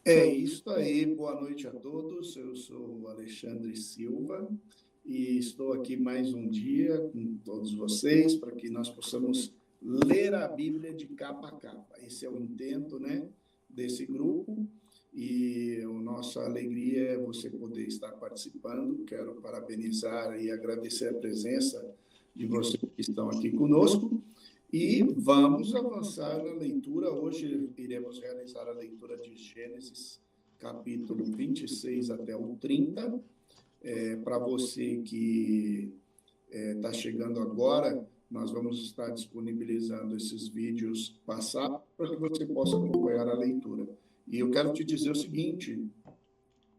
É isso aí, boa noite a todos. Eu sou o Alexandre Silva e estou aqui mais um dia com todos vocês para que nós possamos ler a Bíblia de capa a capa. Esse é o intento, né, desse grupo e a nossa alegria é você poder estar participando. Quero parabenizar e agradecer a presença de vocês que estão aqui conosco. E vamos avançar na leitura. Hoje iremos realizar a leitura de Gênesis, capítulo 26 até o 30. Para você que está chegando agora, nós vamos estar disponibilizando esses vídeos passados para que você possa acompanhar a leitura. E eu quero te dizer o seguinte: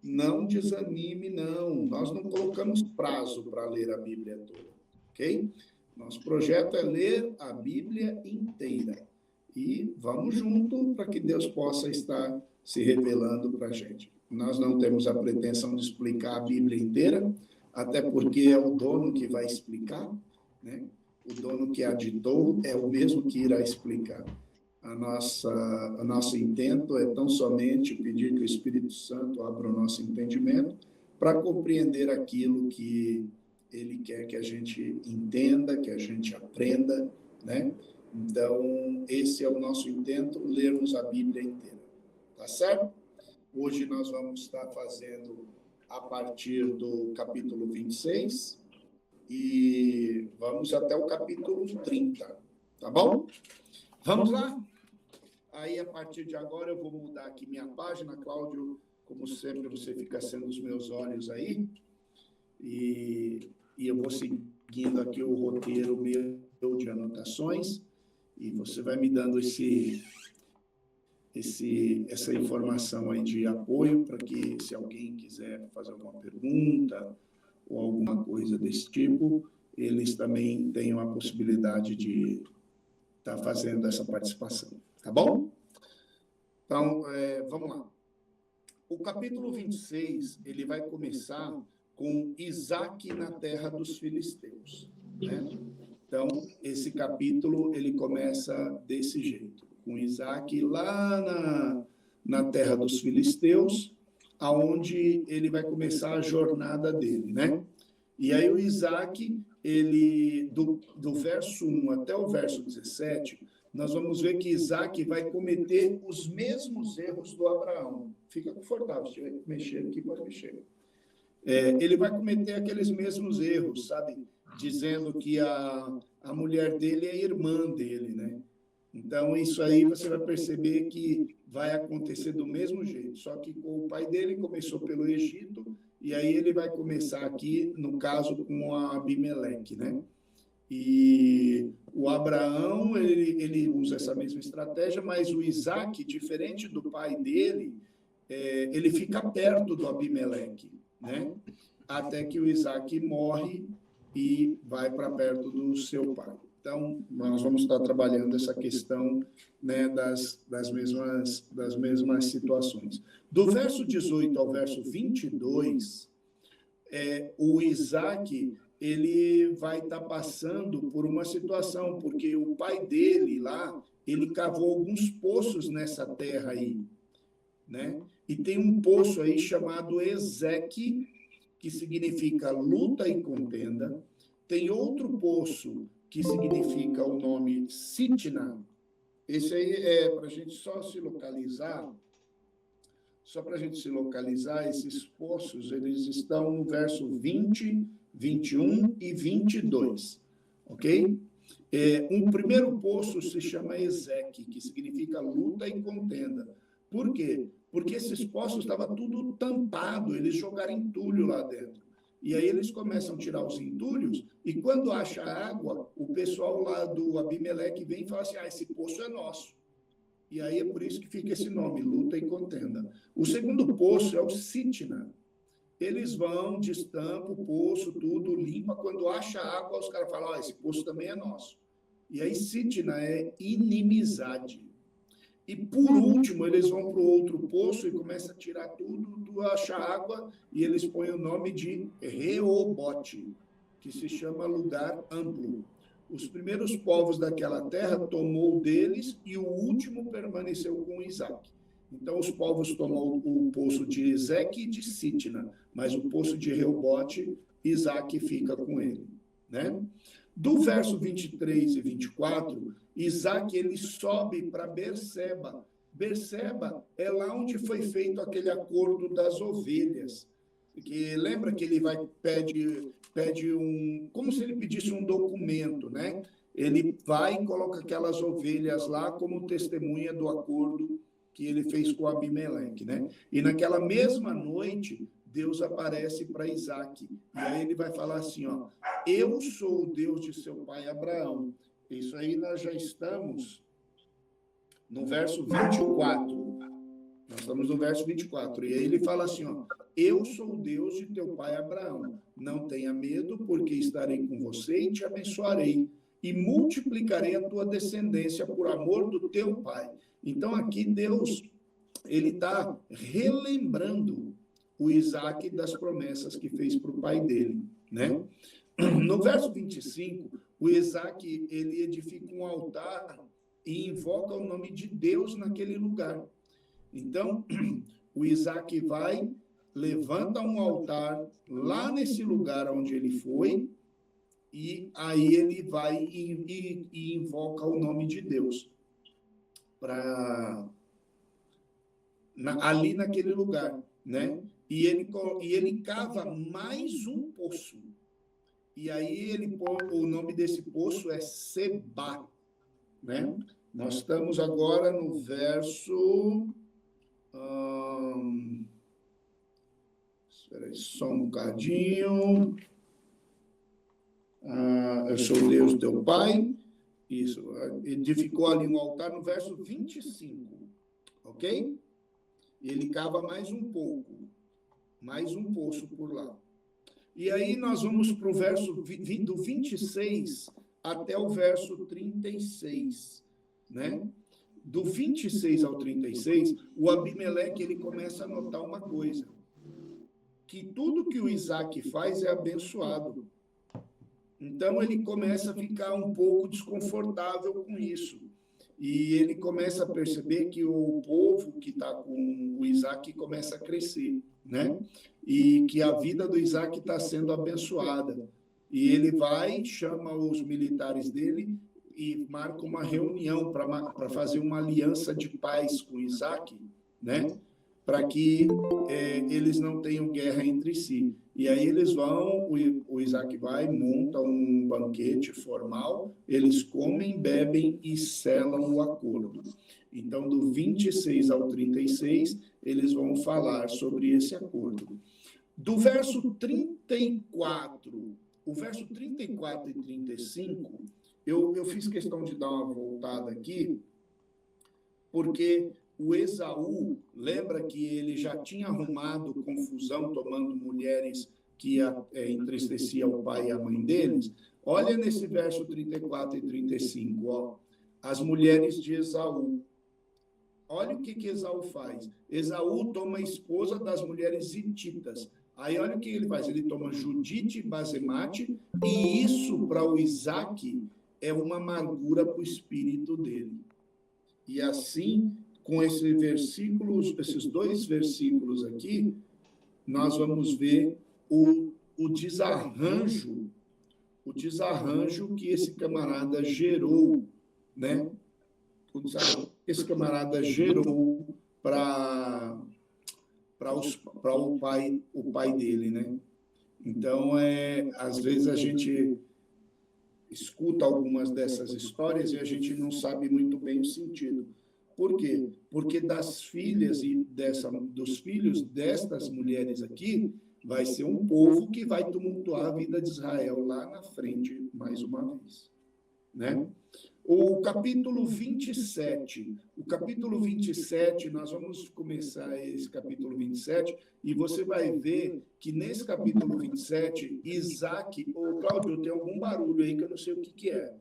não desanime, não. Nós não colocamos prazo para ler a Bíblia toda, ok? Nosso projeto é ler a Bíblia inteira. E vamos junto para que Deus possa estar se revelando para a gente. Nós não temos a pretensão de explicar a Bíblia inteira, até porque é o dono que vai explicar, né? O dono que a ditou é o mesmo que irá explicar. O nosso intento é tão somente pedir que o Espírito Santo abra o nosso entendimento para compreender aquilo que ele quer que a gente entenda, que a gente aprenda, né? Então, esse é o nosso intento, lermos a Bíblia inteira, tá certo? Hoje nós vamos estar fazendo a partir do capítulo 26 e vamos até o capítulo 30, tá bom? Vamos lá? Aí, a partir de agora, eu vou mudar aqui minha página, Cláudio, como sempre, você fica sendo os meus olhos aí, e eu vou seguindo aqui o roteiro meu de anotações, e você vai me dando essa informação aí de apoio, para que, se alguém quiser fazer alguma pergunta ou alguma coisa desse tipo, eles também tenham a possibilidade de estar fazendo essa participação, tá bom? Então, vamos lá. O capítulo 26, ele vai começar com Isaac na terra dos filisteus, né? Então, esse capítulo, ele começa desse jeito, com Isaac lá na terra dos filisteus, aonde ele vai começar a jornada dele, né? E aí o Isaac, ele, do verso 1 até o verso 17, nós vamos ver que Isaac vai cometer os mesmos erros do Abraão. Fica confortável, se tiver que mexer aqui, pode mexer. Ele vai cometer aqueles mesmos erros, sabe? Dizendo que a mulher dele é irmã dele, né? Então, isso aí você vai perceber que vai acontecer do mesmo jeito, só que com o pai dele começou pelo Egito, e aí ele vai começar aqui, no caso, com a Abimeleque, né? E o Abraão, ele usa essa mesma estratégia, mas o Isaac, diferente do pai dele, ele fica perto do Abimeleque, né? Até que o Isaac morre e vai para perto do seu pai. Então, nós vamos estar trabalhando essa questão, né, das mesmas situações. Do verso 18 ao verso 22, o Isaac, ele vai estar passando por uma situação, porque o pai dele lá, ele cavou alguns poços nessa terra aí, né? E tem um poço aí chamado Ezeque, que significa luta e contenda. Tem outro poço que significa o nome Sitna. Esse aí é para a gente só se localizar. Só para a gente se localizar, esses poços, eles estão no verso 20, 21 e 22, ok? Um primeiro poço se chama Ezeque, que significa luta e contenda. Por quê? Porque esses poços estavam tudo tampado, eles jogaram entulho lá dentro. E aí eles começam a tirar os entulhos, e quando acha água, o pessoal lá do Abimeleque vem e fala assim, esse poço é nosso. E aí é por isso que fica esse nome, luta e contenda. O segundo poço é o Sitna. Eles vão, destampam o poço, tudo, limpa. Quando acha água, os caras falam, esse poço também é nosso. E aí Sitna é inimizade. E por último, eles vão para o outro poço e começam a tirar tudo, achar água, e eles põem o nome de Reobote, que se chama lugar amplo. Os primeiros povos daquela terra tomou deles, e o último permaneceu com Isaac. Então, os povos tomam o poço de Ezeque e de Sitna, mas o poço de Reobote, Isaac fica com ele, né? Do verso 23 e 24, Isaac ele sobe para Berseba. Berseba é lá onde foi feito aquele acordo das ovelhas. Que lembra que ele pede como se ele pedisse um documento, né? Ele vai e coloca aquelas ovelhas lá como testemunha do acordo que ele fez com Abimeleque, né? E naquela mesma noite, Deus aparece para Isaac. E aí ele vai falar assim, ó, eu sou o Deus de seu pai Abraão. Isso aí nós já estamos no verso 24. Nós estamos no verso 24. E aí ele fala assim, ó, eu sou o Deus de teu pai Abraão. Não tenha medo, porque estarei com você e te abençoarei. E multiplicarei a tua descendência por amor do teu pai. Então, aqui Deus, ele está relembrando o Isaac das promessas que fez para o pai dele, né? No verso 25, o Isaac, ele edifica um altar e invoca o nome de Deus naquele lugar. Então, o Isaac vai, levanta um altar lá nesse lugar onde ele foi, e aí ele vai e invoca o nome de Deus ali naquele lugar, né? E ele cava mais um poço. E aí ele põe, o nome desse poço é Seba, né? Nós estamos agora no verso... espera aí, só um bocadinho. Eu sou o Deus teu pai. Isso, edificou ali um altar no verso 25, ok? Ele cava mais um pouco, mais um poço por lá. E aí nós vamos para o verso do 26 até o verso 36, né? Do 26 ao 36, o Abimeleque ele começa a notar uma coisa, que tudo que o Isaac faz é abençoado. Então, ele começa a ficar um pouco desconfortável com isso. E ele começa a perceber que o povo que está com o Isaac começa a crescer, né? E que a vida do Isaac está sendo abençoada. E ele vai, chama os militares dele e marca uma reunião para fazer uma aliança de paz com Isaac, né? Para que eles não tenham guerra entre si. E aí eles vão, o Isaac vai, monta um banquete formal, eles comem, bebem e selam o acordo. Então, do 26 ao 36, eles vão falar sobre esse acordo. Do verso 34, o verso 34 e 35, eu fiz questão de dar uma voltada aqui, porque o Esaú, lembra que ele já tinha arrumado confusão, tomando mulheres que entristeciam o pai e a mãe deles? Olha nesse verso 34 e 35, ó, as mulheres de Esaú. Olha o que Esaú faz. Esaú toma a esposa das mulheres hititas. Aí olha o que ele faz. Ele toma Judite e Basemate, e isso para o Isaac é uma amargura para o espírito dele. E assim, com esses dois versículos aqui, nós vamos ver o desarranjo que esse camarada gerou, né? Esse camarada gerou para o pai dele, né? Então, às vezes a gente escuta algumas dessas histórias e a gente não sabe muito bem o sentido. Por quê? Porque das filhas dos filhos destas mulheres aqui, vai ser um povo que vai tumultuar a vida de Israel lá na frente, mais uma vez, né? O capítulo 27, nós vamos começar esse capítulo 27, e você vai ver que nesse capítulo 27, Isaac... Cláudio, tem algum barulho aí que eu não sei o que é.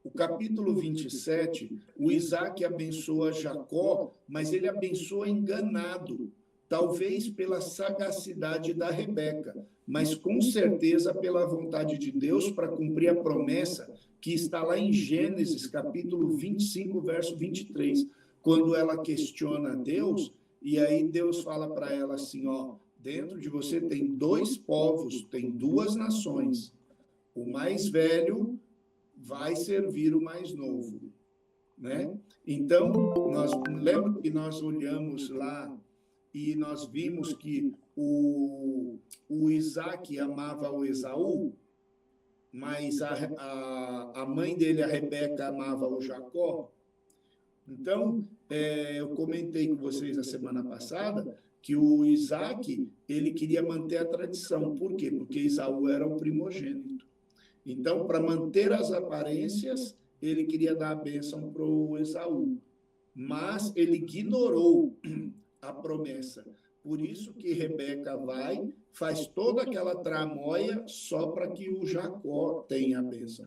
O capítulo 27, o Isaac abençoa Jacó, mas ele abençoa enganado, talvez pela sagacidade da Rebeca, mas com certeza pela vontade de Deus para cumprir a promessa que está lá em Gênesis, capítulo 25, verso 23, quando ela questiona Deus, e aí Deus fala para ela assim, ó, dentro de você tem dois povos, tem duas nações, o mais velho vai servir o mais novo, né? Então, lembra que nós olhamos lá e nós vimos que o Isaac amava o Esaú, mas a mãe dele, a Rebeca, amava o Jacó. Então, eu comentei com vocês na semana passada que o Isaac, ele queria manter a tradição. Por quê? Porque Esaú era o primogênito. Então, para manter as aparências, ele queria dar a bênção para o Esaú. Mas ele ignorou a promessa. Por isso que Rebeca faz toda aquela tramóia só para que o Jacó tenha a bênção.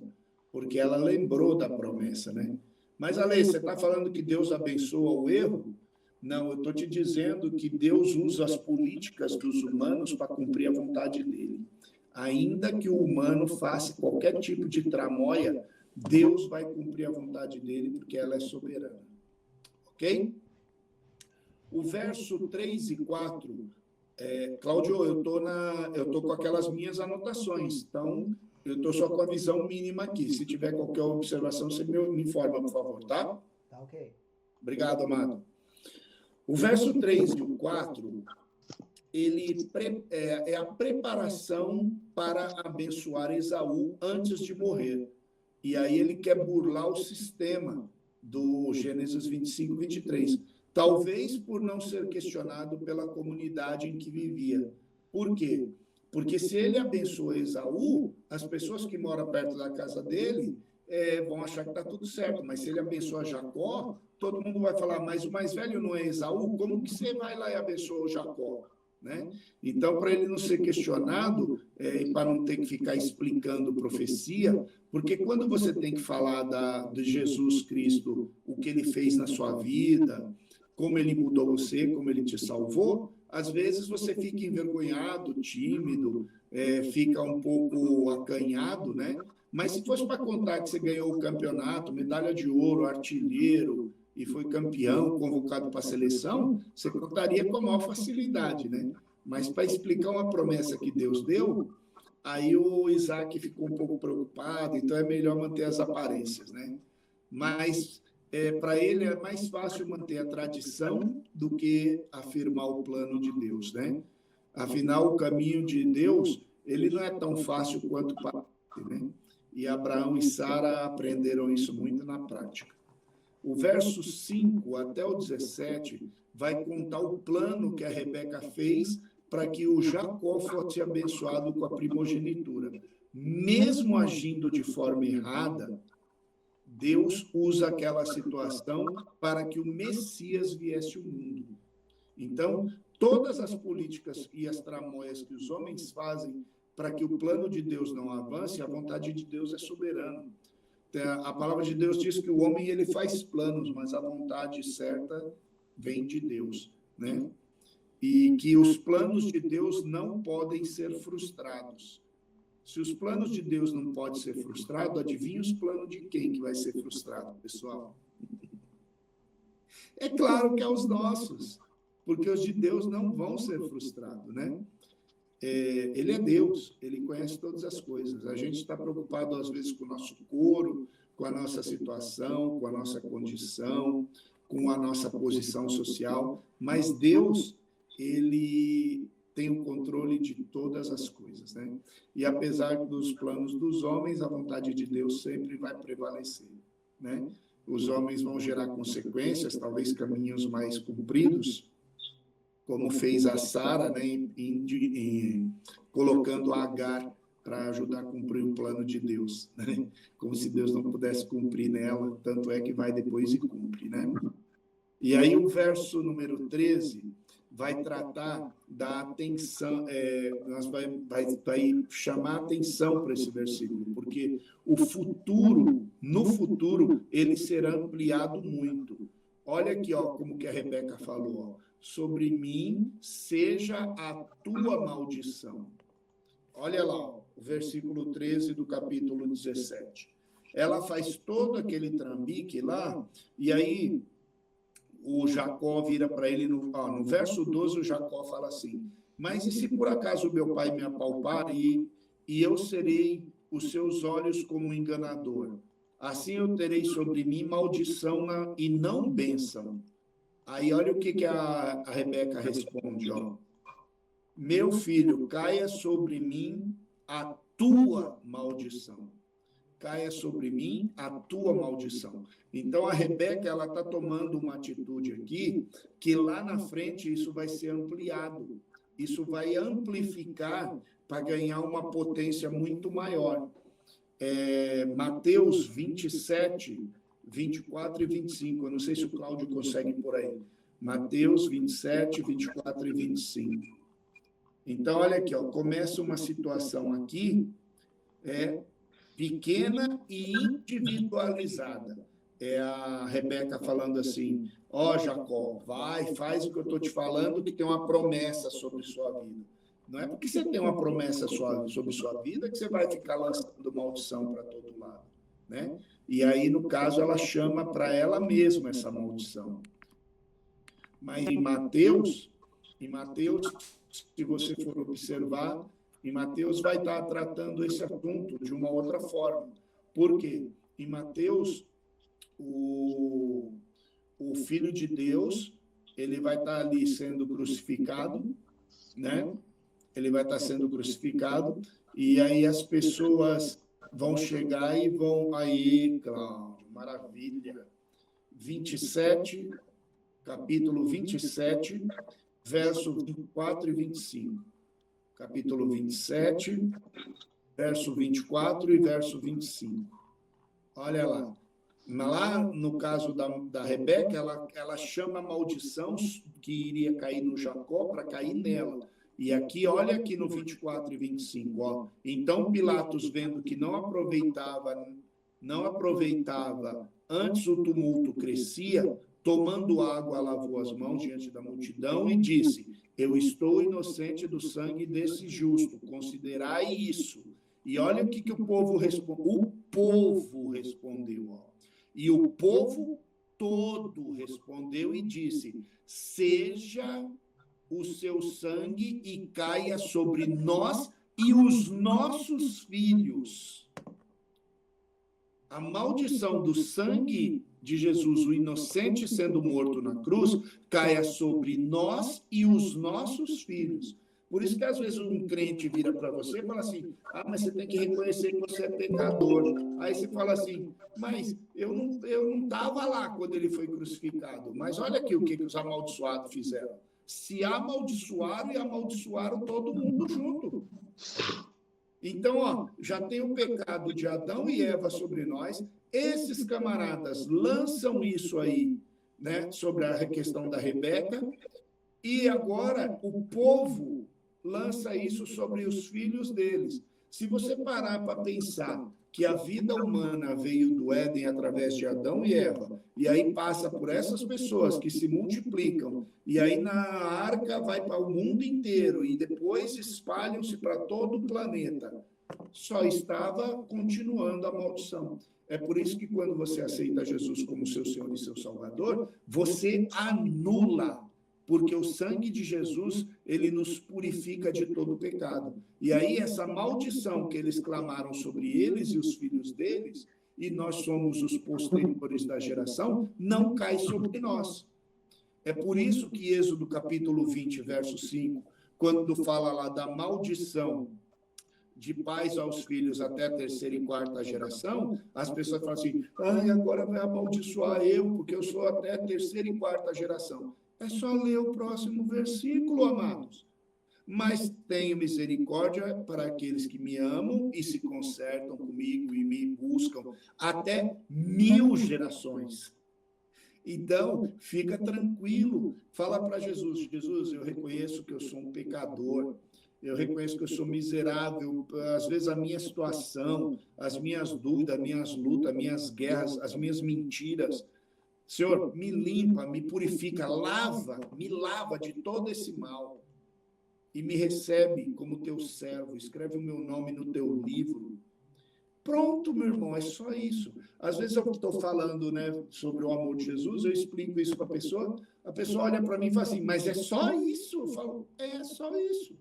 Porque ela lembrou da promessa, né? Mas, Ale, você está falando que Deus abençoa o erro? Não, eu estou te dizendo que Deus usa as políticas dos humanos para cumprir a vontade dele. Ainda que o humano faça qualquer tipo de tramóia, Deus vai cumprir a vontade dele, porque ela é soberana. Ok? O verso 3 e 4, Cláudio, eu tô com aquelas minhas anotações, então eu estou só com a visão mínima aqui. Se tiver qualquer observação, você me informa, por favor, tá? Tá ok. Obrigado, amado. O verso 3 e o 4, ele é a preparação para abençoar Esaú antes de morrer. E aí ele quer burlar o sistema do Gênesis 25, 23. Talvez por não ser questionado pela comunidade em que vivia. Por quê? Porque se ele abençoa Esaú, as pessoas que moram perto da casa dele vão achar que está tudo certo. Mas se ele abençoa Jacó, todo mundo vai falar, mas o mais velho não é Esaú? Como que você vai lá e abençoa o Jacó? Né? Então, para ele não ser questionado, e para não ter que ficar explicando profecia, porque quando você tem que falar de Jesus Cristo, o que ele fez na sua vida, como ele mudou você, como ele te salvou, às vezes você fica envergonhado, tímido, fica um pouco acanhado, né? Mas se fosse para contar que você ganhou o campeonato, medalha de ouro, artilheiro, e foi campeão, convocado para a seleção, você contaria com a maior facilidade, né? Mas para explicar uma promessa que Deus deu, aí o Isaac ficou um pouco preocupado, então é melhor manter as aparências, né? Mas para ele é mais fácil manter a tradição do que afirmar o plano de Deus, né? Afinal, o caminho de Deus, ele não é tão fácil quanto parece, né? E Abraão e Sara aprenderam isso muito na prática. O verso 5 até o 17 vai contar o plano que a Rebeca fez para que o Jacó fosse abençoado com a primogenitura. Mesmo agindo de forma errada, Deus usa aquela situação para que o Messias viesse ao mundo. Então, todas as políticas e as tramóias que os homens fazem para que o plano de Deus não avance, a vontade de Deus é soberana. A palavra de Deus diz que o homem ele faz planos, mas a vontade certa vem de Deus, né? E que os planos de Deus não podem ser frustrados. Se os planos de Deus não podem ser frustrados, adivinha os planos de quem que vai ser frustrado, pessoal? É claro que é os nossos, porque os de Deus não vão ser frustrados, né? Ele é Deus, ele conhece todas as coisas. A gente está preocupado, às vezes, com o nosso coro, com a nossa situação, com a nossa condição, com a nossa posição social, mas Deus, ele tem o controle de todas as coisas, né? E apesar dos planos dos homens, a vontade de Deus sempre vai prevalecer, né? Os homens vão gerar consequências, talvez caminhos mais compridos, como fez a Sara, né, colocando a Agar para ajudar a cumprir o plano de Deus, né? Como se Deus não pudesse cumprir nela, tanto é que vai depois e cumpre, né? E aí o verso número 13 vai tratar da atenção, vai chamar a atenção para esse versículo, porque no futuro, ele será ampliado muito. Olha aqui, ó, como que a Rebeca falou, ó, sobre mim seja a tua maldição. Olha lá, ó, o versículo 13 do capítulo 17. ela faz todo aquele trambique lá, e aí o Jacó vira para ele, no verso 12, o Jacó fala assim: mas e se por acaso meu pai me apalpar e eu serei os seus olhos como um enganador? Assim eu terei sobre mim maldição e não bênção. Aí olha o que a Rebeca responde, ó. Meu filho, caia sobre mim a tua maldição. Caia sobre mim a tua maldição. Então, a Rebeca, ela está tomando uma atitude aqui, que lá na frente isso vai ser ampliado. Isso vai amplificar para ganhar uma potência muito maior. Mateus 27, 24 e 25. Eu não sei se o Cláudio consegue por aí. Mateus 27, 24 e 25. Então, olha aqui, ó, começa uma situação aqui, pequena e individualizada. É a Rebeca falando assim: ó, Jacó, vai, faz o que eu estou te falando, que tem uma promessa sobre sua vida. Não é porque você tem uma promessa sobre sua vida que você vai ficar lançando maldição para todo lado, né? E aí, no caso, ela chama para ela mesma essa maldição. Mas em Mateus, se você for observar, em Mateus vai estar tratando esse assunto de uma outra forma. Por quê? Em Mateus, o Filho de Deus, ele vai estar ali sendo crucificado, né? Ele vai estar sendo crucificado, e aí as pessoas vão chegar e vão... Aí, Cláudio, maravilha. 27, capítulo 27, verso 24 e 25. Capítulo 27, verso 24 e verso 25. Olha lá. Lá, no caso da Rebeca, ela chama a maldição que iria cair no Jacó para cair nela. E aqui, olha aqui no 24 e 25. Ó. Então, Pilatos, vendo que não aproveitava antes o tumulto crescia, tomando água, lavou as mãos diante da multidão e disse: eu estou inocente do sangue desse justo, considerai isso. E olha o que o povo respondeu. O povo respondeu, ó. E o povo todo respondeu e disse: seja o seu sangue e caia sobre nós e os nossos filhos. A maldição do sangue de Jesus, o inocente sendo morto na cruz, caia sobre nós e os nossos filhos. Por isso que às vezes um crente vira para você e fala assim: mas você tem que reconhecer que você é pecador. Aí você fala assim: mas eu não estava lá quando ele foi crucificado. Mas olha aqui o que os amaldiçoados fizeram. Se amaldiçoaram e amaldiçoaram todo mundo junto. Então, ó, já tem o pecado de Adão e Eva sobre nós. Esses camaradas lançam isso aí, né, sobre a questão da Rebeca, e agora o povo lança isso sobre os filhos deles. Se você parar para pensar que a vida humana veio do Éden através de Adão e Eva, e aí passa por essas pessoas que se multiplicam, e aí na arca vai para o mundo inteiro, e depois espalham-se para todo o planeta, só estava continuando a maldição. É por isso que quando você aceita Jesus como seu Senhor e seu Salvador, você anula, porque o sangue de Jesus, ele nos purifica de todo pecado. E aí essa maldição que eles clamaram sobre eles e os filhos deles, e nós somos os posteriores da geração, não cai sobre nós. É por isso que Êxodo capítulo 20, verso 5, quando fala lá da maldição de pais aos filhos até a terceira e quarta geração, as pessoas falam assim: agora vai amaldiçoar eu, porque eu sou até a terceira e quarta geração. É só ler o próximo versículo, amados. Mas tenho misericórdia para aqueles que me amam e se consertam comigo e me buscam até 1000 gerações. Então, fica tranquilo, fala para Jesus: Jesus, eu reconheço que eu sou um pecador, eu reconheço que eu sou miserável, às vezes a minha situação, as minhas dúvidas, as minhas lutas, as minhas guerras, as minhas mentiras. Senhor, me limpa, me purifica, me lava de todo esse mal e me recebe como teu servo, escreve o meu nome no teu livro. Pronto, meu irmão, é só isso. Às vezes eu estou falando, né, sobre o amor de Jesus, eu explico isso para a pessoa olha para mim e fala assim, mas é só isso? Eu falo, é só isso.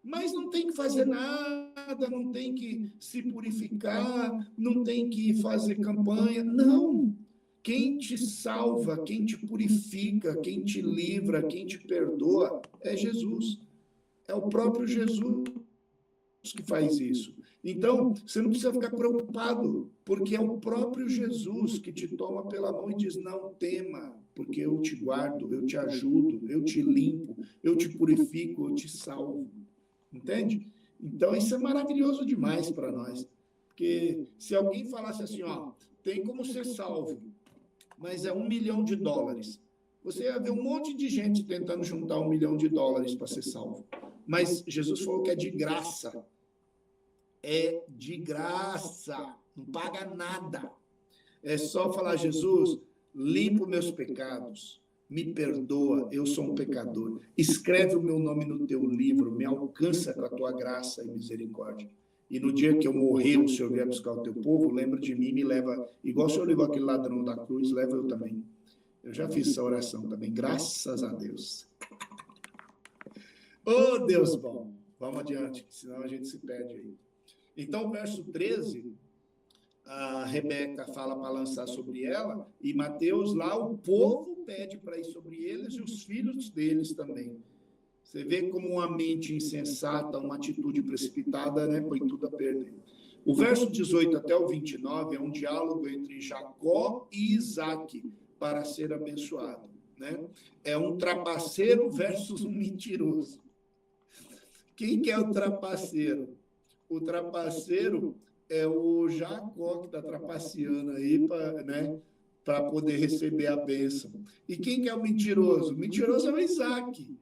Mas não tem que fazer nada, não tem que se purificar, não tem que fazer campanha. Não. Quem te salva, quem te purifica, quem te livra, quem te perdoa é Jesus. É o próprio Jesus que faz isso. Então, você não precisa ficar preocupado, porque é o próprio Jesus que te toma pela mão e diz, não tema, porque eu te guardo, eu te ajudo, eu te limpo, eu te purifico, eu te salvo. Entende? Então, isso é maravilhoso demais para nós. Porque se alguém falasse assim, ó, tem como ser salvo, mas é $1 milhão, você ia ver um monte de gente tentando juntar $1 milhão para ser salvo. Mas Jesus falou que é de graça. É de graça. Não paga nada. É só falar, Jesus, limpa meus pecados. Me perdoa, eu sou um pecador. Escreve o meu nome no teu livro, me alcança com a tua graça e misericórdia. E no dia que eu morrer, o Senhor vier buscar o teu povo, lembra de mim, me leva, igual o Senhor levou aquele ladrão da cruz, leva eu também. Eu já fiz essa oração também, graças a Deus. Oh, Deus bom. Vamos adiante, senão a gente se perde aí. Então, verso 13... a Rebeca fala para lançar sobre ela, e Mateus lá, o povo pede para ir sobre eles e os filhos deles também. Você vê como uma mente insensata, uma atitude precipitada, né, põe tudo a perder. O verso 18 até o 29 é um diálogo entre Jacó e Isaac para ser abençoado, né? É um trapaceiro versus um mentiroso. Quem que é o trapaceiro? O trapaceiro é o Jacó que está trapaceando aí para, né, para poder receber a bênção. E quem que é o mentiroso? O mentiroso é o Isaac,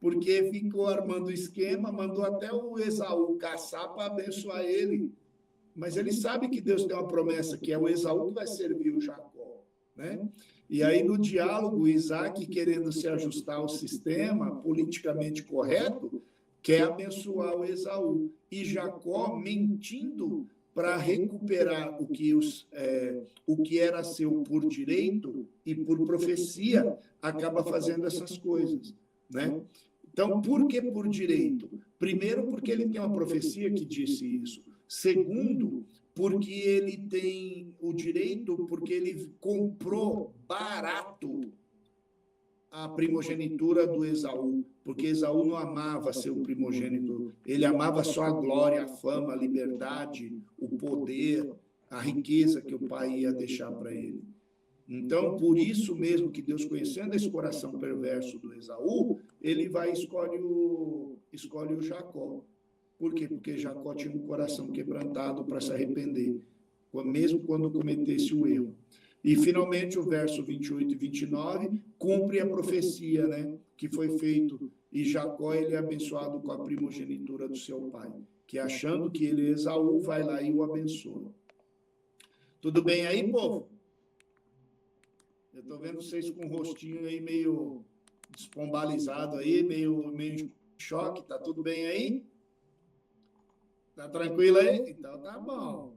porque ficou armando o esquema, mandou até o Esaú caçar para abençoar ele. Mas ele sabe que Deus tem uma promessa, que é o Esaú que vai servir o Jacó, né? E aí, no diálogo, Isaac, querendo se ajustar ao sistema politicamente correto, quer abençoar o Esaú. E Jacó, mentindo para recuperar o que era seu por direito e por profecia, acaba fazendo essas coisas, né? Então, por que por direito? Primeiro, porque ele tem uma profecia que disse isso. Segundo, porque ele tem o direito, porque ele comprou barato a primogenitura do Esaú, porque Esaú não amava ser o primogênito, ele amava só a glória, a fama, a liberdade, o poder, a riqueza que o pai ia deixar para ele. Então, por isso mesmo que Deus, conhecendo esse coração perverso do Esaú, ele vai e escolhe o Jacó. Por quê? Porque Jacó tinha um coração quebrantado para se arrepender, mesmo quando cometesse o erro. E, finalmente, o verso 28 e 29 cumpre a profecia, né, que foi feito, e Jacó ele é abençoado com a primogenitura do seu pai, que achando que ele é Esaú, vai lá e o abençoa. Tudo bem aí, povo? Eu estou vendo vocês com o rostinho aí meio despombalizado aí, meio em choque, tá tudo bem aí? Tá tranquilo aí? Então tá bom.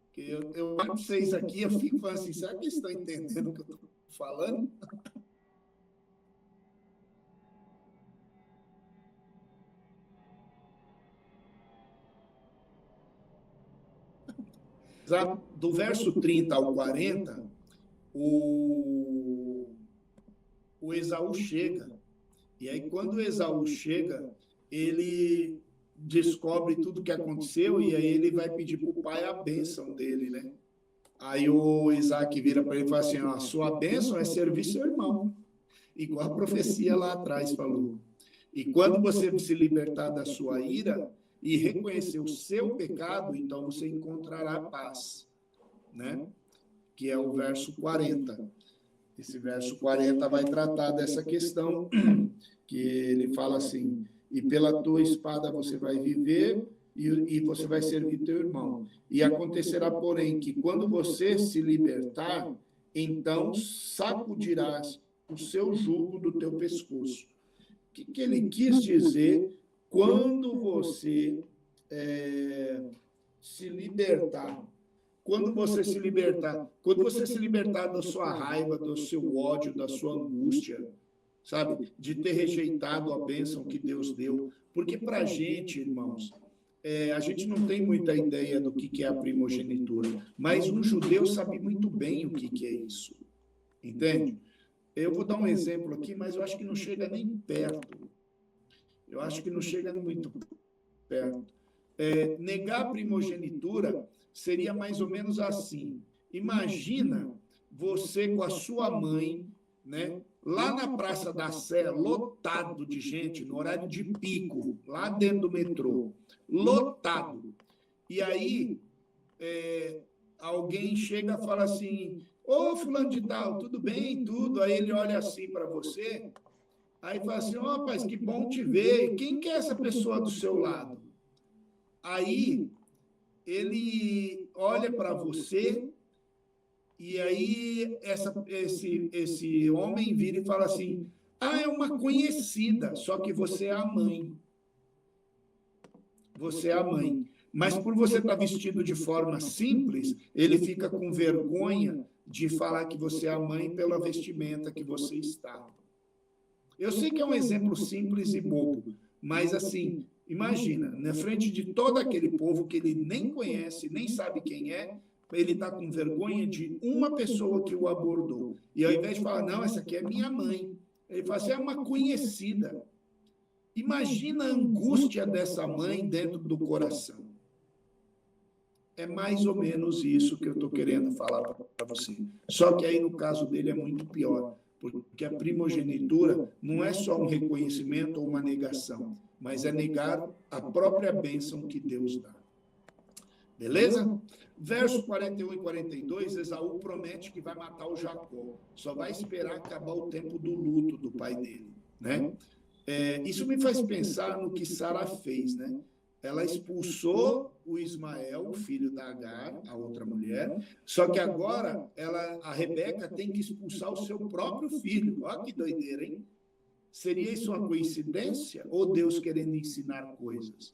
Porque eu olho para vocês aqui, eu fico falando assim, será que eles estão entendendo o que eu estou falando? Do verso 30 ao 40, o Esaú chega. E aí, quando o Esaú chega, ele descobre tudo o que aconteceu e aí ele vai pedir para o pai a bênção dele, né? Aí o Isaac vira para ele e fala assim, a sua bênção é servir seu irmão. Igual a profecia lá atrás falou. E quando você se libertar da sua ira e reconhecer o seu pecado, então você encontrará paz, né? Que é o verso 40. Esse verso 40 vai tratar dessa questão, que ele fala assim, e pela tua espada você vai viver e você vai servir teu irmão. E acontecerá, porém, que quando você se libertar, então sacudirás o seu jugo do teu pescoço. O que ele quis dizer quando você se libertar, quando você se libertar da sua raiva, do seu ódio, da sua angústia, sabe, de ter rejeitado a bênção que Deus deu, porque para a gente, irmãos, a gente não tem muita ideia do que é a primogenitura, mas um judeu sabe muito bem o que é isso, entende? Eu vou dar um exemplo aqui, mas eu acho que não chega nem perto. Eu acho que não chega muito perto. Negar a primogenitura seria mais ou menos assim. Imagina você com a sua mãe, né, lá na Praça da Sé, lotado de gente, no horário de pico, lá dentro do metrô, lotado. E aí, alguém chega e fala assim, ô, fulano de tal, tudo bem, tudo? Aí ele olha assim para você, aí fala assim, ó, rapaz, que bom te ver. Quem que é essa pessoa do seu lado? Aí ele olha para você e aí esse homem vira e fala assim, é uma conhecida, só que você é a mãe. Você é a mãe. Mas por você estar vestido de forma simples, ele fica com vergonha de falar que você é a mãe pela vestimenta que você está. Eu sei que é um exemplo simples e bobo, mas assim, imagina, na frente de todo aquele povo que ele nem conhece, nem sabe quem é, ele está com vergonha de uma pessoa que o abordou. E ao invés de falar, não, essa aqui é minha mãe, ele fala assim, é uma conhecida. Imagina a angústia dessa mãe dentro do coração. É mais ou menos isso que eu estou querendo falar para você. Só que aí, no caso dele, é muito pior, porque a primogenitura não é só um reconhecimento ou uma negação, mas é negar a própria bênção que Deus dá. Beleza? Verso 41 e 42, Esaú promete que vai matar o Jacó. Só vai esperar acabar o tempo do luto do pai dele, né? Isso me faz pensar no que Sara fez, né? Ela expulsou o Ismael, o filho da Agar, a outra mulher, só que agora a Rebeca tem que expulsar o seu próprio filho. Olha que doideira, hein? Seria isso uma coincidência? Ou Deus querendo ensinar coisas?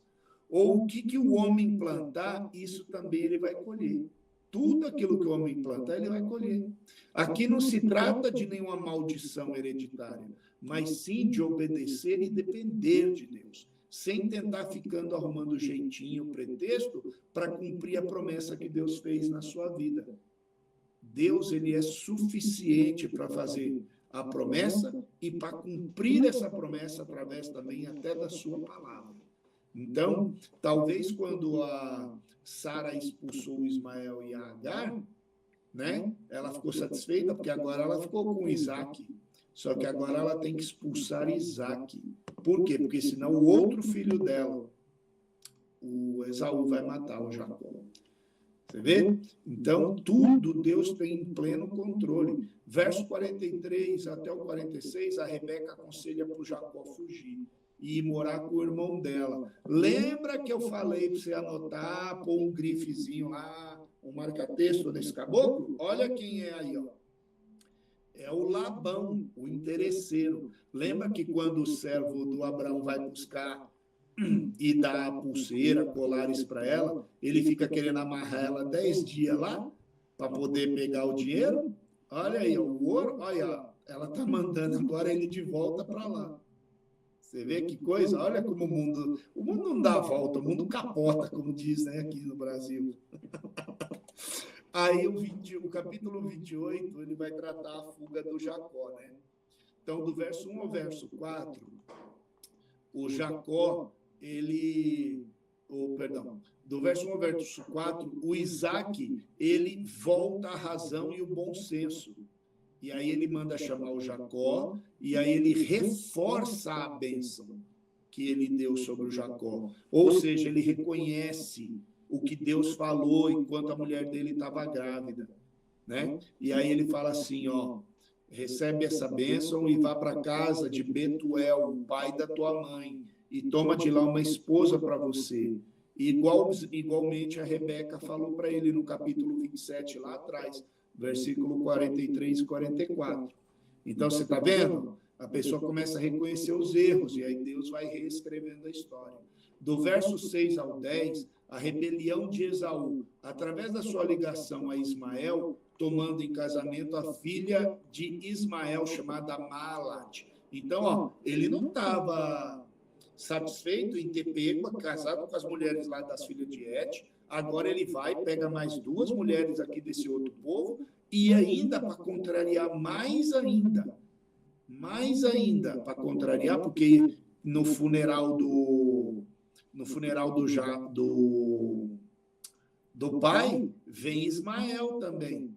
Ou o que o homem plantar, isso também ele vai colher. Tudo aquilo que o homem plantar, ele vai colher. Aqui não se trata de nenhuma maldição hereditária, mas sim de obedecer e depender de Deus, sem tentar ficando arrumando jeitinho, pretexto, para cumprir a promessa que Deus fez na sua vida. Deus, ele é suficiente para fazer a promessa e para cumprir essa promessa através também até da sua palavra. Então, talvez quando a Sara expulsou o Ismael e a Agar, né, ela ficou satisfeita, porque agora ela ficou com Isaac. Só que agora ela tem que expulsar Isaac. Por quê? Porque senão o outro filho dela, o Esaú, vai matar o Jacó. Você vê? Então, tudo Deus tem em pleno controle. Verso 43 até o 46, a Rebeca aconselha para o Jacó fugir e ir morar com o irmão dela. Lembra que eu falei para você anotar, pôr um grifezinho lá, um marca-texto desse caboclo? Olha quem é aí, ó. É o Labão, o interesseiro. Lembra que quando o servo do Abraão vai buscar e dá a pulseira, colares para ela, ele fica querendo amarrar ela 10 dias lá para poder pegar o dinheiro? Olha aí, o ouro, olha, ela está mandando agora ele de volta para lá. Você vê que coisa? Olha como o mundo não dá a volta, o mundo capota, como diz, né, aqui no Brasil. Aí o capítulo 28, ele vai tratar a fuga do Jacó, né? Então, do verso 1 ao verso 4, o Jacó, do verso 1 ao verso 4, o Isaac, ele volta à razão e o bom senso. E aí ele manda chamar o Jacó, e aí ele reforça a bênção que ele deu sobre o Jacó. Ou seja, ele reconhece o que Deus falou enquanto a mulher dele estava grávida, né? E aí ele fala assim, ó, recebe essa bênção e vá para a casa de Betuel, o pai da tua mãe, e toma de lá uma esposa para você. Igualmente a Rebeca falou para ele no capítulo 27, lá atrás, versículo 43 e 44. Então, você está vendo? A pessoa começa a reconhecer os erros, e aí Deus vai reescrevendo a história. Do verso 6 ao 10, a rebelião de Esaú, através da sua ligação a Ismael, tomando em casamento a filha de Ismael, chamada Maalat. Então, ó, ele não estava satisfeito em ter pego, casado com as mulheres lá das filhas de Et. Agora ele vai, pega mais 2 mulheres aqui desse outro povo, e ainda, para contrariar mais ainda, para contrariar, porque no funeral do pai, vem Ismael também.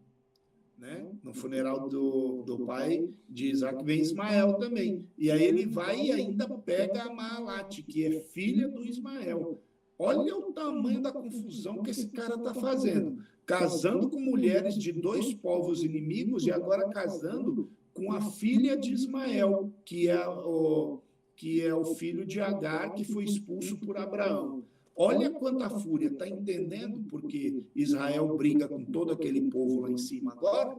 Né? No funeral do pai de Isaac, vem Ismael também. E aí ele vai e ainda pega a Maalat, que é filha do Ismael. Olha o tamanho da confusão que esse cara está fazendo. Casando com mulheres de 2 povos inimigos e agora casando com a filha de Ismael, que é o filho de Agar, que foi expulso por Abraão. Olha quanta fúria, está entendendo porque Israel briga com todo aquele povo lá em cima agora?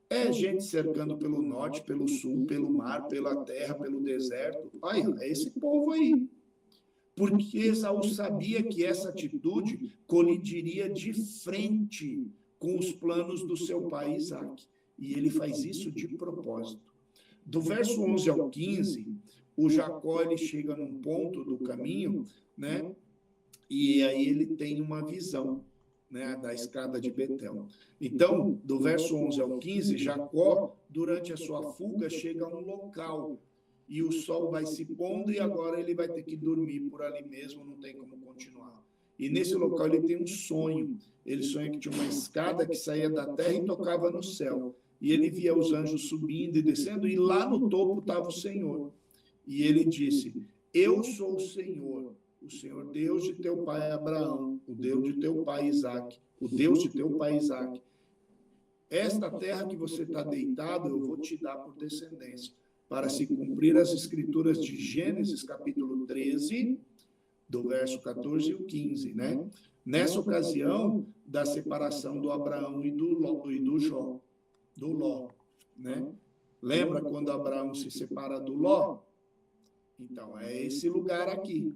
É gente cercando pelo norte, pelo sul, pelo mar, pela terra, pelo deserto. Olha, é esse povo aí. Porque Esaú sabia que essa atitude colidiria de frente com os planos do seu pai Isaac. E ele faz isso de propósito. Do verso 11 ao 15, o Jacó ele chega num ponto do caminho, né? E aí ele tem uma visão, né, da escada de Betel. Então, do verso 11 ao 15, Jacó, durante a sua fuga, chega a um local e o sol vai se pondo e agora ele vai ter que dormir por ali mesmo, não tem como continuar. E nesse local ele tem um sonho. Ele sonha que tinha uma escada que saía da terra e tocava no céu. E ele via os anjos subindo e descendo e lá no topo estava o Senhor. E ele disse: eu sou o Senhor Deus de teu pai Abraão, o Deus de teu pai Isaac, o Deus de teu pai Isaac. Esta terra que você está deitado, eu vou te dar por descendência, para se cumprir as escrituras de Gênesis, capítulo 13, do verso 14 e o 15, né? Nessa ocasião da separação do Abraão e do Ló, né? Lembra quando Abraão se separa do Ló? Então, é esse lugar aqui.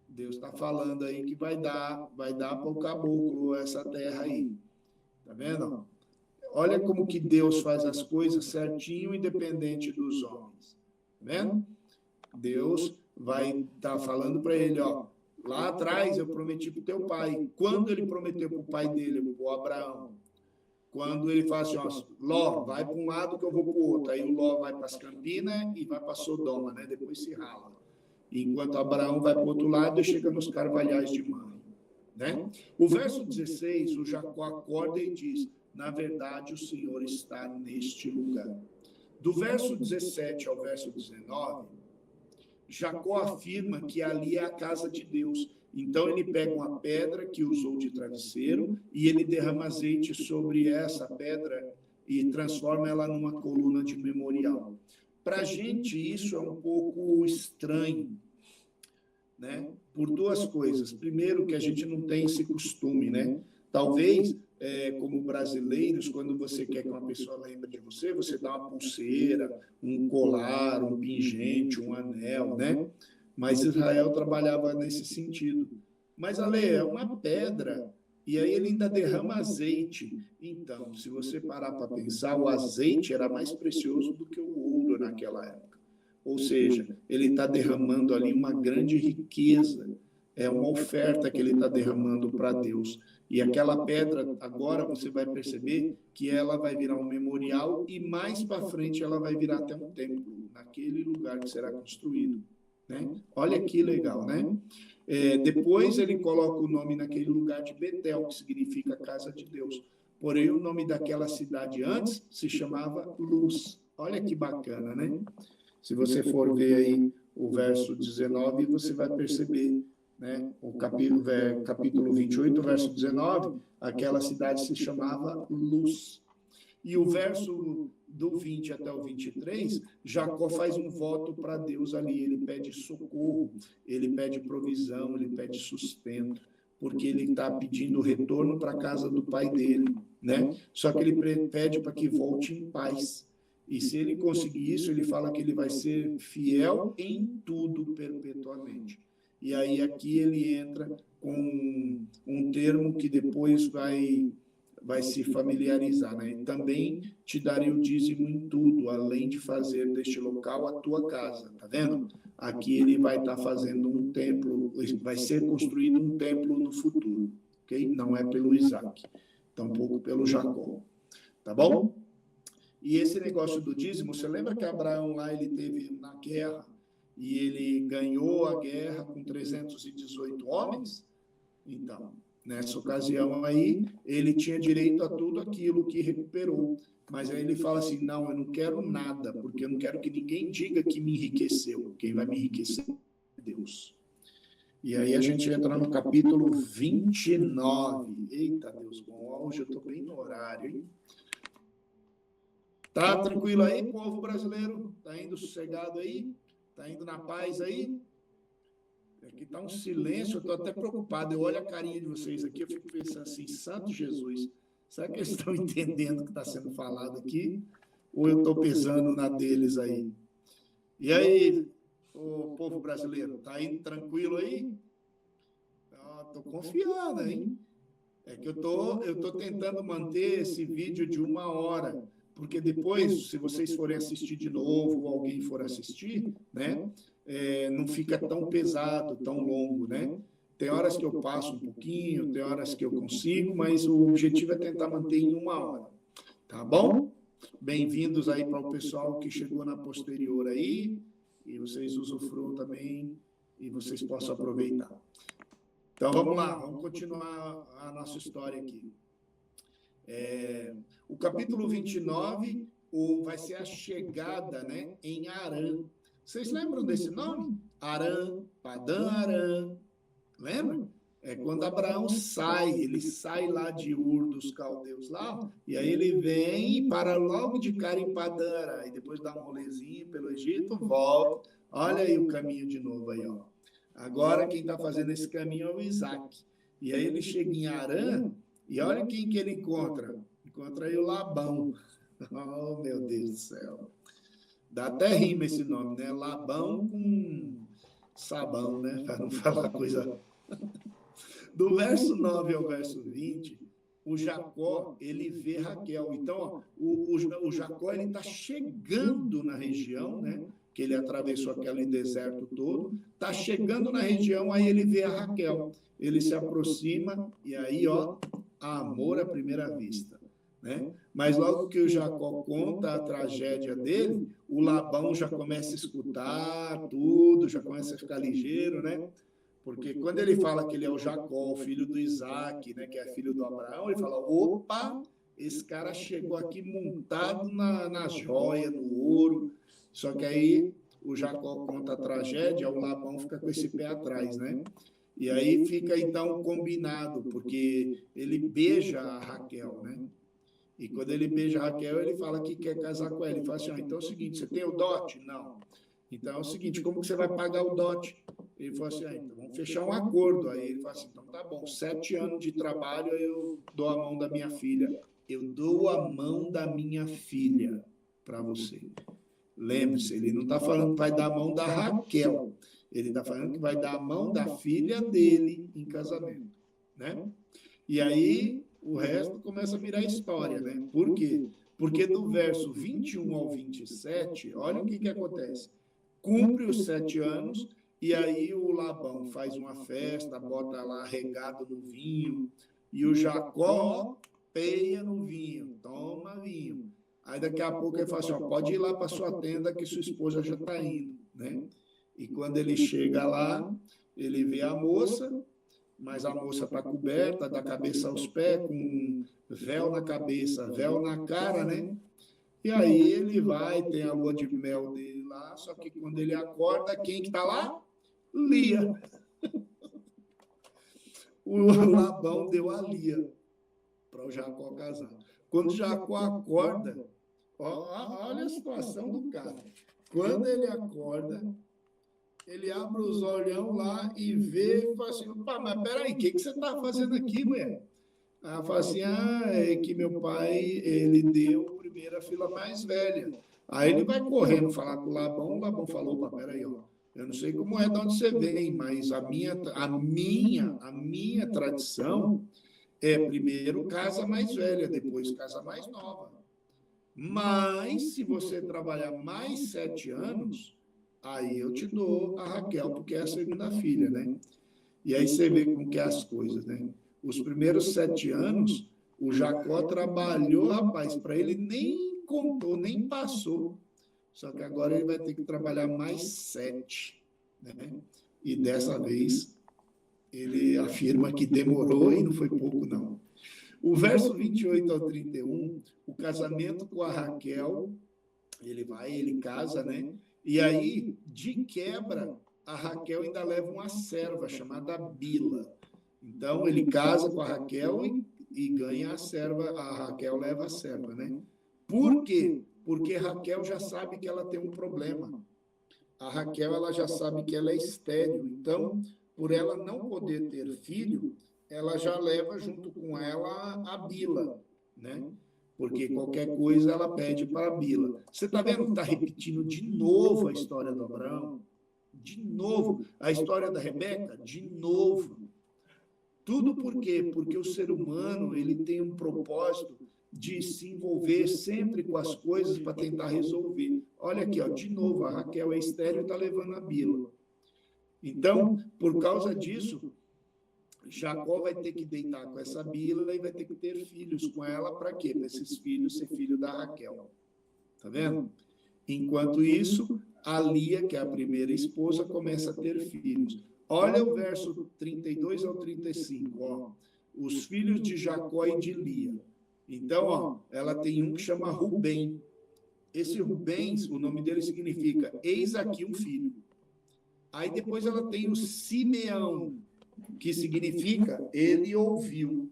Deus está falando aí que vai dar para o caboclo essa terra aí. Tá vendo? Olha como que Deus faz as coisas certinho, independente dos homens. Tá vendo? Deus vai estar falando para ele, ó, lá atrás eu prometi para o teu pai. Quando ele prometeu para o pai dele, para o Abraão? Quando ele fala assim, ó, Ló, vai para um lado que eu vou para o outro. Aí o Ló vai para as Campinas e vai para Sodoma, né? Depois se rala. Enquanto Abraão vai para o outro lado e chega nos carvalhais de Mamre, né? O verso 16, o Jacó acorda e diz: na verdade, o Senhor está neste lugar. Do verso 17 ao verso 19, Jacó afirma que ali é a casa de Deus. Então, ele pega uma pedra que usou de travesseiro e ele derrama azeite sobre essa pedra e transforma ela numa coluna de memorial. Para a gente, isso é um pouco estranho, né? Por 2 coisas. Primeiro, que a gente não tem esse costume, né? Talvez, como brasileiros, quando você quer que uma pessoa lembre de você, você dá uma pulseira, um colar, um pingente, um anel, né? Mas Israel trabalhava nesse sentido. Mas, Ale, é uma pedra, e aí ele ainda derrama azeite. Então, se você parar para pensar, o azeite era mais precioso do que o ouro naquela época. Ou seja, ele está derramando ali uma grande riqueza. É uma oferta que ele está derramando para Deus. E aquela pedra, agora você vai perceber que ela vai virar um memorial e mais para frente ela vai virar até um templo, naquele lugar que será construído. Né? Olha que legal, né? Depois ele coloca o nome naquele lugar de Betel, que significa casa de Deus. Porém, o nome daquela cidade antes se chamava Luz. Olha que bacana, né? Se você for ver aí o verso 19, você vai perceber, né? O capítulo 28, verso 19, aquela cidade se chamava Luz. E o verso do 20 até o 23, Jacó faz um voto para Deus ali, ele pede socorro, ele pede provisão, ele pede sustento, porque ele está pedindo retorno para a casa do pai dele, né? Só que ele pede para que volte em paz. E se ele conseguir isso, ele fala que ele vai ser fiel em tudo perpetuamente. e aí aqui ele entra com um termo que depois vai se familiarizar, né? E também te darei o dízimo em tudo, além de fazer deste local a tua casa, tá vendo? Aqui ele vai estar fazendo um templo, vai ser construído um templo no futuro, ok? Não é pelo Isaac, tampouco pelo Jacó, tá bom? E esse negócio do dízimo, você lembra que Abraão lá, ele teve na guerra, e ele ganhou a guerra com 318 homens? Então, nessa ocasião aí, ele tinha direito a tudo aquilo que recuperou. Mas aí ele fala assim, não, eu não quero nada, porque eu não quero que ninguém diga que me enriqueceu. Quem vai me enriquecer é Deus. E aí a gente entra no capítulo 29. Eita, Deus bom, hoje eu estou bem no horário, hein? Tá tranquilo aí, povo brasileiro? Tá indo sossegado aí? Tá indo na paz aí? Aqui está um silêncio, eu estou até preocupado. Eu olho a carinha de vocês aqui, eu fico pensando assim, Santo Jesus, será que eles estão entendendo o que está sendo falado aqui? Ou eu estou pesando na deles aí? E aí, o povo brasileiro, está indo tranquilo aí? Estou confiando, hein? É que eu tô tentando manter esse vídeo de 1 hora, porque depois, se vocês forem assistir de novo, ou alguém for assistir, né, não fica tão pesado, tão longo, né? Tem horas que eu passo um pouquinho, tem horas que eu consigo, mas o objetivo é tentar manter em 1 hora, tá bom? Bem-vindos aí para o pessoal que chegou na posterior aí, e vocês usufruam também, e vocês possam aproveitar. Então, vamos lá, vamos continuar a nossa história aqui. O capítulo 29 vai ser a chegada, né, em Harã. Vocês lembram desse nome? Harã, Padã Harã. Lembra? É quando Abraão ele sai lá de Ur dos caldeus lá, e aí ele vem e para logo de cara em Padã Harã, e depois dá um rolezinho pelo Egito, volta. Olha aí o caminho de novo aí, ó. Agora quem está fazendo esse caminho é o Isaac. E aí ele chega em Harã, e olha quem que ele encontra. Encontra aí o Labão. Oh, meu Deus do céu. Dá até rima esse nome, né? Labão com sabão, né? Para não falar coisa... Do verso 9 ao verso 20, o Jacó, ele vê Raquel. Então, o Jacó, ele está chegando na região, né? Que ele atravessou aquele deserto todo, está chegando na região, aí ele vê a Raquel. Ele se aproxima e aí, ó, amor à primeira vista, né? Mas logo que o Jacó conta a tragédia dele, o Labão já começa a escutar tudo, já começa a ficar ligeiro, né? Porque quando ele fala que ele é o Jacó, filho do Isaac, né, que é filho do Abraão, ele fala, opa, esse cara chegou aqui montado na joia, no ouro. Só que aí o Jacó conta a tragédia, o Labão fica com esse pé atrás, né? E aí fica então combinado, porque ele beija a Raquel, né? E quando ele beija a Raquel, ele fala que quer casar com ela. Ele fala assim, então é o seguinte, você tem o dote? Não. Então é o seguinte, como que você vai pagar o dote? Ele falou assim, então vamos fechar um acordo. Aí ele falou assim, então tá bom, 7 anos de trabalho eu dou a mão da minha filha. Eu dou a mão da minha filha para você. Lembre-se, ele não está falando que vai dar a mão da Raquel. Ele está falando que vai dar a mão da filha dele em casamento, né? E aí o resto começa a virar história, né? Por quê? Porque do verso 21 ao 27, olha o que acontece. Cumpre os 7 anos, e aí o Labão faz uma festa, bota lá regado no vinho, e o Jacó peia no vinho, toma vinho. Aí daqui a pouco ele fala assim, ó, pode ir lá para sua tenda que sua esposa já está indo, né? E quando ele chega lá, ele vê a moça, mas a moça está coberta da cabeça aos pés, com véu na cabeça, véu na cara, né? E aí ele vai, tem a lua de mel dele lá, só que quando ele acorda, quem que está lá? Lia. O Labão deu a Lia para o Jacó casar. Quando Jacó acorda, olha a situação do cara. Quando ele acorda, ele abre os olhão lá e vê e fala assim, pá, mas peraí, o que você está fazendo aqui, mulher? Ela fala assim, é que meu pai, ele deu primeiro a filha mais velha. Aí ele vai correndo falar com o Labão falou, opa, peraí, ó, Eu não sei como é de onde você vem, mas a minha tradição é primeiro casa mais velha, depois casa mais nova. Mas, se você trabalhar mais 7 anos, aí eu te dou a Raquel, porque é a segunda filha, né? E aí você vê como que é as coisas, né? Os primeiros 7 anos, o Jacó trabalhou, rapaz, para ele nem contou, nem passou. Só que agora ele vai ter que trabalhar mais 7, né? E dessa vez, ele afirma que demorou e não foi pouco, não. O verso 28 ao 31, o casamento com a Raquel, ele casa, né? E aí, de quebra, a Raquel ainda leva uma serva chamada Bila. Então, ele casa com a Raquel e ganha a serva, a Raquel leva a serva, né? Por quê? Porque Raquel já sabe que ela tem um problema. A Raquel, ela já sabe que ela é estéril. Então, por ela não poder ter filho, ela já leva junto com ela a Bila, né? Porque qualquer coisa ela pede para a Bila. Você está vendo que está repetindo de novo a história do Abraão? De novo. A história da Rebeca? De novo. Tudo por quê? Porque o ser humano, ele tem um propósito de se envolver sempre com as coisas para tentar resolver. Olha aqui, ó, de novo, a Raquel é estéril e está levando a Bila. Então, por causa disso, Jacó vai ter que deitar com essa Bila e vai ter que ter filhos com ela. Para quê? Para esses filhos ser filho da Raquel. Tá vendo? Enquanto isso, a Lia, que é a primeira esposa, começa a ter filhos. Olha o verso 32 ao 35, ó. Os filhos de Jacó e de Lia. Então, ó, ela tem um que chama Rubem. Esse Rubem, o nome dele significa eis aqui um filho. Aí depois ela tem o Simeão, que significa ele ouviu.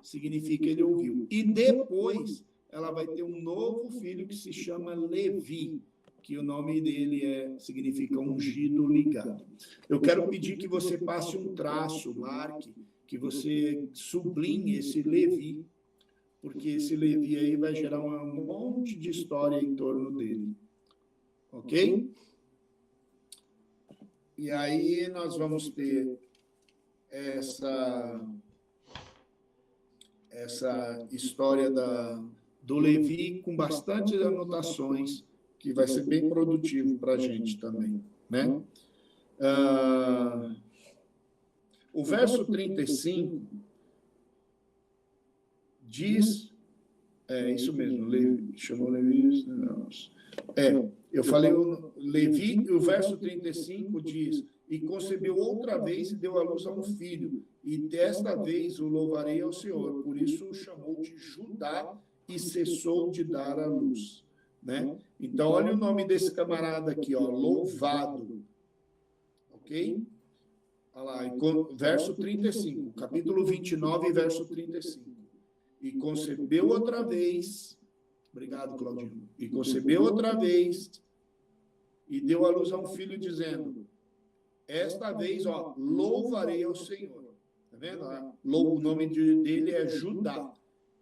Significa ele ouviu. E depois ela vai ter um novo filho que se chama Levi, que o nome dele significa ungido ligado. Eu quero pedir que você passe um traço, marque, que você sublinhe esse Levi, porque esse Levi aí vai gerar um monte de história em torno dele. Ok? E aí nós vamos ter essa história do Levi com bastante anotações, que vai ser bem produtivo para a gente também, né? O verso 35 diz, isso mesmo, Levi, chamou Levi, eu falei o Levi, e o verso 35 diz, e concebeu outra vez e deu à luz a um filho, e desta vez o louvarei ao Senhor, por isso o chamou de Judá e cessou de dar à luz, né? Então, olha o nome desse camarada aqui, ó, louvado, ok? Olha lá, verso 35, capítulo 29, verso 35. E concebeu outra vez, obrigado, Claudinho, e concebeu outra vez, e deu à luz a um filho, dizendo, esta vez, ó, louvarei ao Senhor. Tá vendo? O nome dele é Judá,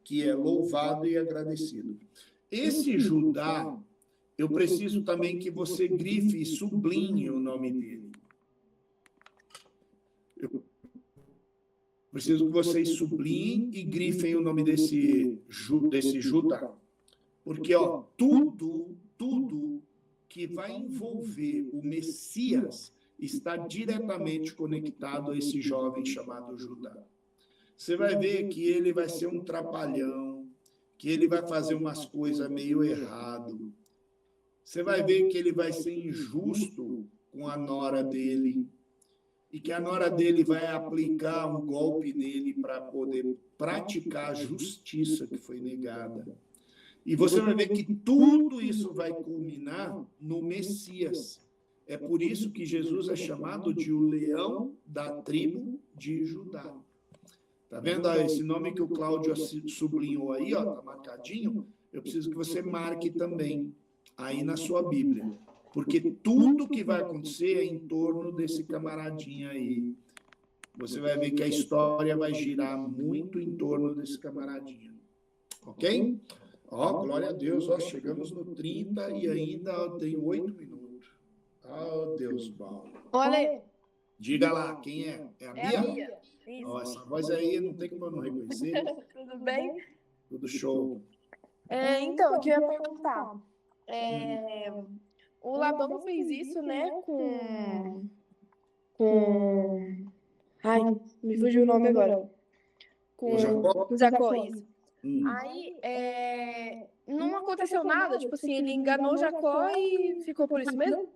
que é louvado e agradecido. Esse Judá, eu preciso também que você grife e sublinhe o nome dele. Eu preciso que vocês sublinhem e grifem o nome desse Judá. Porque, ó, tudo que vai envolver o Messias está diretamente conectado a esse jovem chamado Judá. Você vai ver que ele vai ser um trapalhão, que ele vai fazer umas coisas meio errado. Você vai ver que ele vai ser injusto com a nora dele, e que a nora dele vai aplicar um golpe nele para poder praticar a justiça que foi negada. E você vai ver que tudo isso vai culminar no Messias. É por isso que Jesus é chamado de o leão da tribo de Judá. Tá vendo esse nome que o Cláudio sublinhou aí, ó, tá marcadinho? Eu preciso que você marque também aí na sua Bíblia. Porque tudo que vai acontecer é em torno desse camaradinho aí. Você vai ver que a história vai girar muito em torno desse camaradinho. Ok? Ó, glória a Deus, ó, chegamos no 30 e ainda tem 8 minutos. Oh, Deus bom. Olha, Diga lá, quem é? É a é Bia? a Bia. Isso. Ó, essa voz aí não tem como eu não reconhecer. Tudo bem? Tudo show. Então, eu queria perguntar. O Labão fez isso, né, com... Ai, me fugiu o nome agora. O Jacó? Com Jacó, isso. Hum. Aí, não aconteceu nada, tipo assim, ele enganou Jacó e ficou por isso mesmo?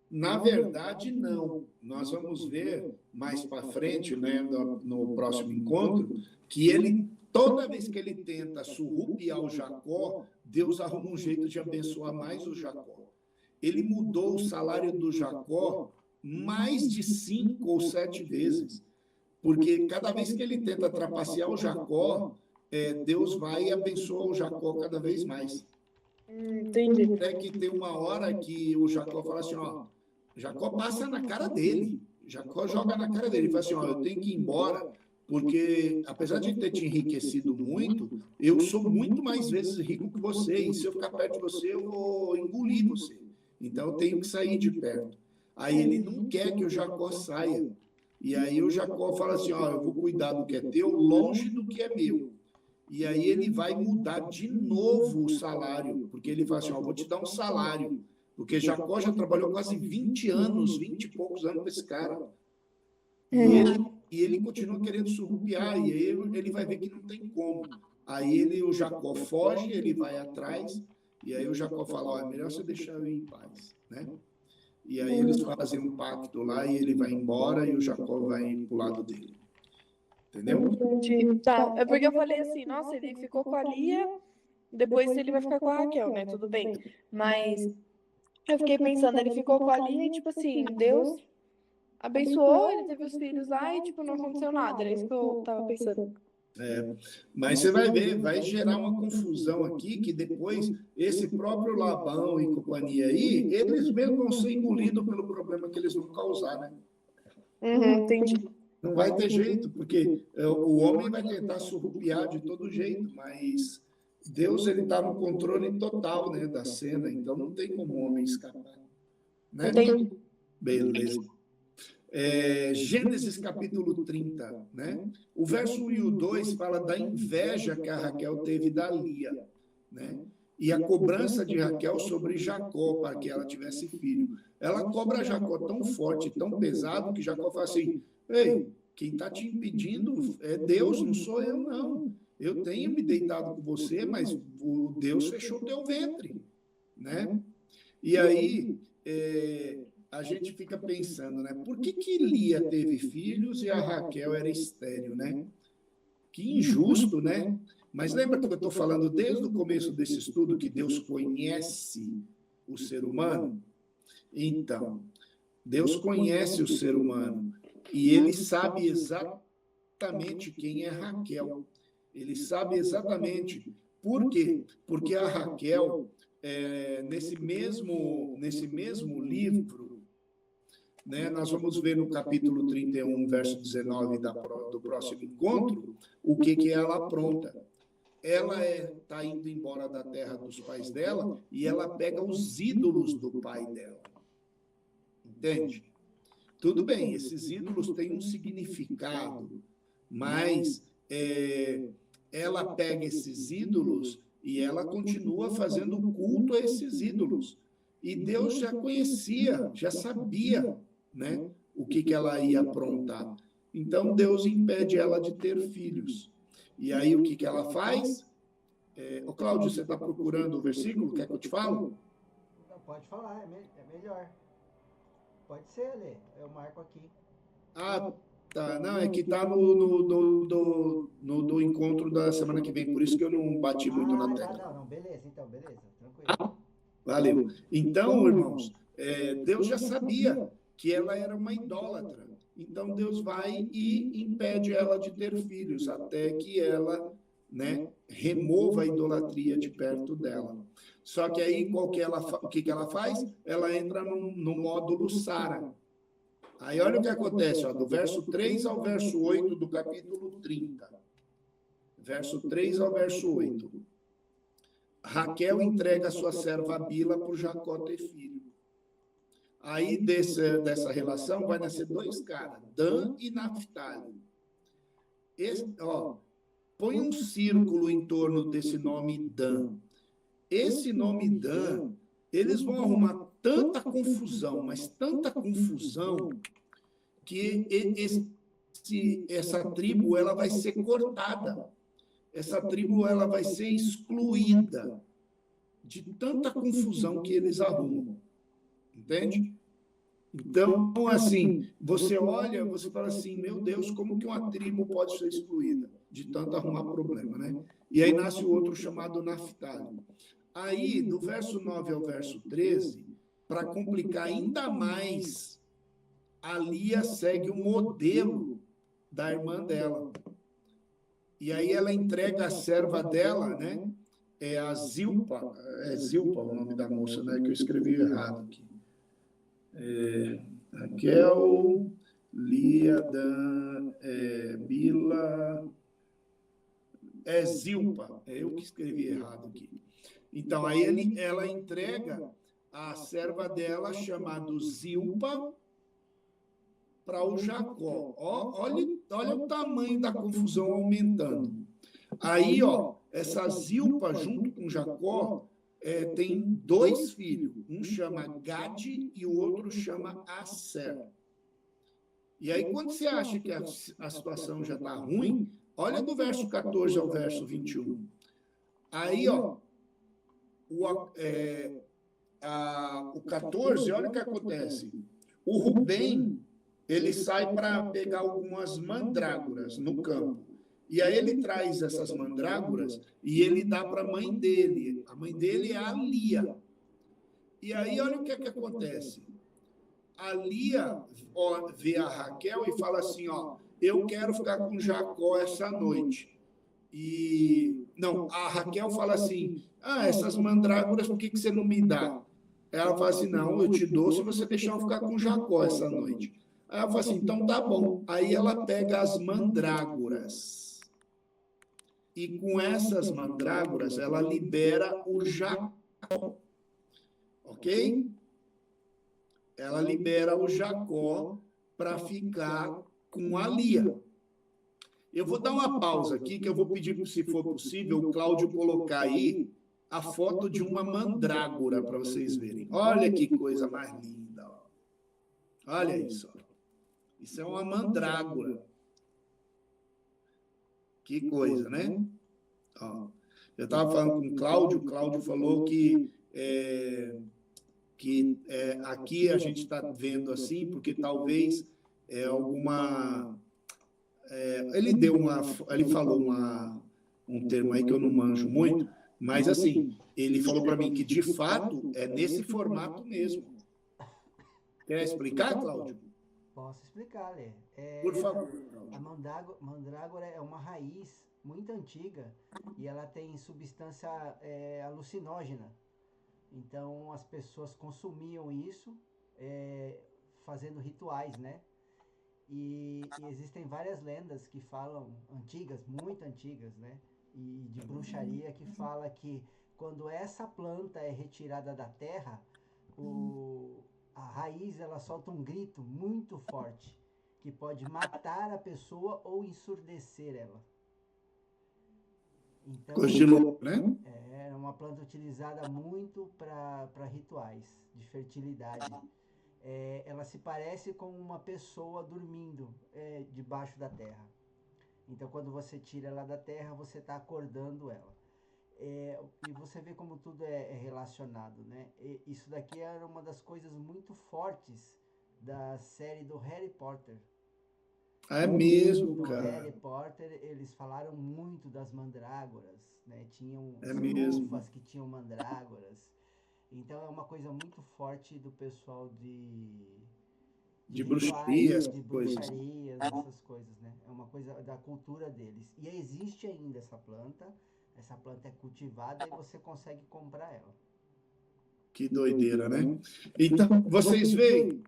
Na verdade, não. Nós vamos ver mais para frente, né, no próximo encontro, que ele, toda vez que ele tenta surrupiar o Jacó, Deus arruma um jeito de abençoar mais o Jacó. Ele mudou o salário do Jacó mais de 5 ou 7 vezes, porque cada vez que ele tenta trapacear o Jacó, Deus vai e abençoa o Jacó cada vez mais. Entendi. Até que tem uma hora que o Jacó fala assim, ó, Jacó passa na cara dele, Jacó joga na cara dele, ele fala assim, ó, eu tenho que ir embora, porque apesar de ter te enriquecido muito, eu sou muito mais vezes rico que você, e se eu ficar perto de você, eu vou engolir você. Então eu tenho que sair de perto. Aí ele não quer que o Jacó saia. E aí o Jacó fala assim, ó, eu vou cuidar do que é teu, longe do que é meu. E aí ele vai mudar de novo o salário, porque ele fala assim, ó, vou te dar um salário, porque Jacó já trabalhou quase 20 anos, 20 e poucos anos para esse cara. E ele continua querendo surrupiar, e aí ele vai ver que não tem como. Aí o Jacó foge, ele vai atrás, e aí o Jacó fala, ó, é melhor você deixar eu ir em paz, né? E aí eles fazem um pacto lá, e ele vai embora, e o Jacó vai pro lado dele. Entendeu? Entendi. Tá, é porque eu falei assim, nossa, ele ficou com a Lia, depois ele vai ficar com a Raquel, né? Tudo bem. Mas eu fiquei pensando, ele ficou com a Lia e, tipo assim, Deus abençoou, ele teve os filhos lá e, tipo, não aconteceu nada. Era isso que eu tava pensando. Mas você vai ver, vai gerar uma confusão aqui, que depois esse próprio Labão e companhia aí, eles mesmos vão ser engolidos pelo problema que eles vão causar, né? Entendi. Não vai ter jeito, porque o homem vai tentar surrupiar de todo jeito, mas Deus ele está no controle total, né, da cena, então não tem como o homem escapar. Né? Entendi. Beleza. Gênesis capítulo 30, né? O verso 1 e o 2 fala da inveja que a Raquel teve da Lia, né? E a cobrança de Raquel sobre Jacó para que ela tivesse filho. Ela cobra Jacó tão forte, tão pesado, que Jacó fala assim, ei, quem está te impedindo é Deus, não sou eu, não. Eu tenho me deitado com você, mas o Deus fechou teu ventre, né? E aí, a gente fica pensando, né? Por que Lia teve filhos e a Raquel era estéril, né? Que injusto, né? Mas lembra que eu estou falando desde o começo desse estudo que Deus conhece o ser humano? Então, Deus conhece o ser humano e ele sabe exatamente quem é Raquel. Ele sabe exatamente. Por quê? Porque a Raquel, nesse mesmo livro, né, nós vamos ver no capítulo 31, verso 19 do próximo encontro, o que ela apronta. Ela está indo embora da terra dos pais dela e ela pega os ídolos do pai dela. Entende? Tudo bem, esses ídolos têm um significado, mas ela pega esses ídolos e ela continua fazendo culto a esses ídolos. E Deus já conhecia, já sabia, né, o que ela ia aprontar. Então Deus impede ela de ter filhos. E aí o que ela faz? Ô Cláudio, você está procurando o versículo? Quer que eu te falo? Não, pode falar, é melhor. Pode ser, Lê, eu marco aqui. Ah, tá. Não, é que está no encontro da semana que vem, por isso que eu não bati muito na tecla. Não, beleza, então, beleza, tranquilo. Valeu. Então, irmãos, Deus já sabia que ela era uma idólatra. Então, Deus vai e impede ela de ter filhos, até que ela, né, remova a idolatria de perto dela. Só que aí, o que ela faz? Ela entra no módulo Sara. Aí, olha o que acontece, ó, do verso 3 ao verso 8 do capítulo 30. Verso 3 ao verso 8. Raquel entrega a sua serva Bila para Jacó ter filho. Aí dessa relação vai nascer dois caras, Dan e Naphtali. Põe um círculo em torno desse nome Dan. Esse nome Dan, eles vão arrumar tanta confusão, mas tanta confusão, que essa tribo ela vai ser cortada. Essa tribo ela vai ser excluída de tanta confusão que eles arrumam. Entende? Então, assim, você olha, você fala assim, meu Deus, como que uma tribo pode ser excluída? De tanto arrumar problema, né? E aí nasce o outro chamado Naphtali. Aí, do verso 9 ao verso 13, para complicar ainda mais, a Lia segue o modelo da irmã dela. E aí ela entrega a serva dela, né? É a Zilpa. É Zilpa o nome da moça, né? Que eu escrevi errado aqui. Raquel, Lia, Dan, Bila... É Zilpa. É eu que escrevi errado aqui. Então, aí ela entrega a serva dela, chamada Zilpa, para o Jacó. Olha o tamanho da confusão aumentando. Aí, essa Zilpa, junto com Jacó, tem dois filhos. Um chama Gade e o outro chama Asser. E aí, quando você acha que a situação já está ruim, olha do verso 14 ao verso 21. Aí, o 14, olha o que acontece. O Rubem, ele sai para pegar algumas mandrágoras no campo. E aí ele traz essas mandrágoras e ele dá para a mãe dele. A mãe dele é a Lia. E aí olha o que acontece. A Lia vê a Raquel e fala assim, eu quero ficar com Jacó essa noite. Não, a Raquel fala assim, essas mandrágoras, por que você não me dá? Ela fala assim, não, eu te dou se você deixar eu ficar com Jacó essa noite. Aí ela fala assim, então tá bom. Aí ela pega as mandrágoras. E com essas mandrágoras, ela libera o Jacó. Ok? Ela libera o Jacó para ficar com a Lia. Eu vou dar uma pausa aqui, que eu vou pedir, se for possível, o Cláudio colocar aí a foto de uma mandrágora para vocês verem. Olha que coisa mais linda. Olha isso. Isso é uma mandrágora. Que coisa, né? Eu estava falando com o Cláudio falou que aqui a gente está vendo assim, porque talvez alguma... ele falou um termo aí que eu não manjo muito, mas assim, ele falou para mim que de fato é nesse formato mesmo. Quer explicar, Cláudio? Posso explicar, Lê. Por favor. A mandrágora é uma raiz muito antiga e ela tem substância alucinógena. Então as pessoas consumiam isso fazendo rituais, né? E existem várias lendas que falam, antigas, muito antigas, né? E de bruxaria, que fala que quando essa planta é retirada da terra, a raiz ela solta um grito muito forte, que pode matar a pessoa ou ensurdecer ela. Então, coisa de louco, né? É uma planta utilizada muito para rituais de fertilidade. Ela se parece com uma pessoa dormindo debaixo da terra. Então, quando você tira ela da terra, você está acordando ela. E você vê como tudo é relacionado, né? Isso daqui era uma das coisas muito fortes da série do Harry Potter. É mesmo, No cara. Harry Potter, eles falaram muito das mandrágoras, né? Tinham mesmo. que tinham mandrágoras. Então, é uma coisa muito forte do pessoal de bruxaria, essas coisas, né? É uma coisa da cultura deles. E existe ainda essa planta é cultivada e você consegue comprar ela. Que doideira, né? Então, vocês veem,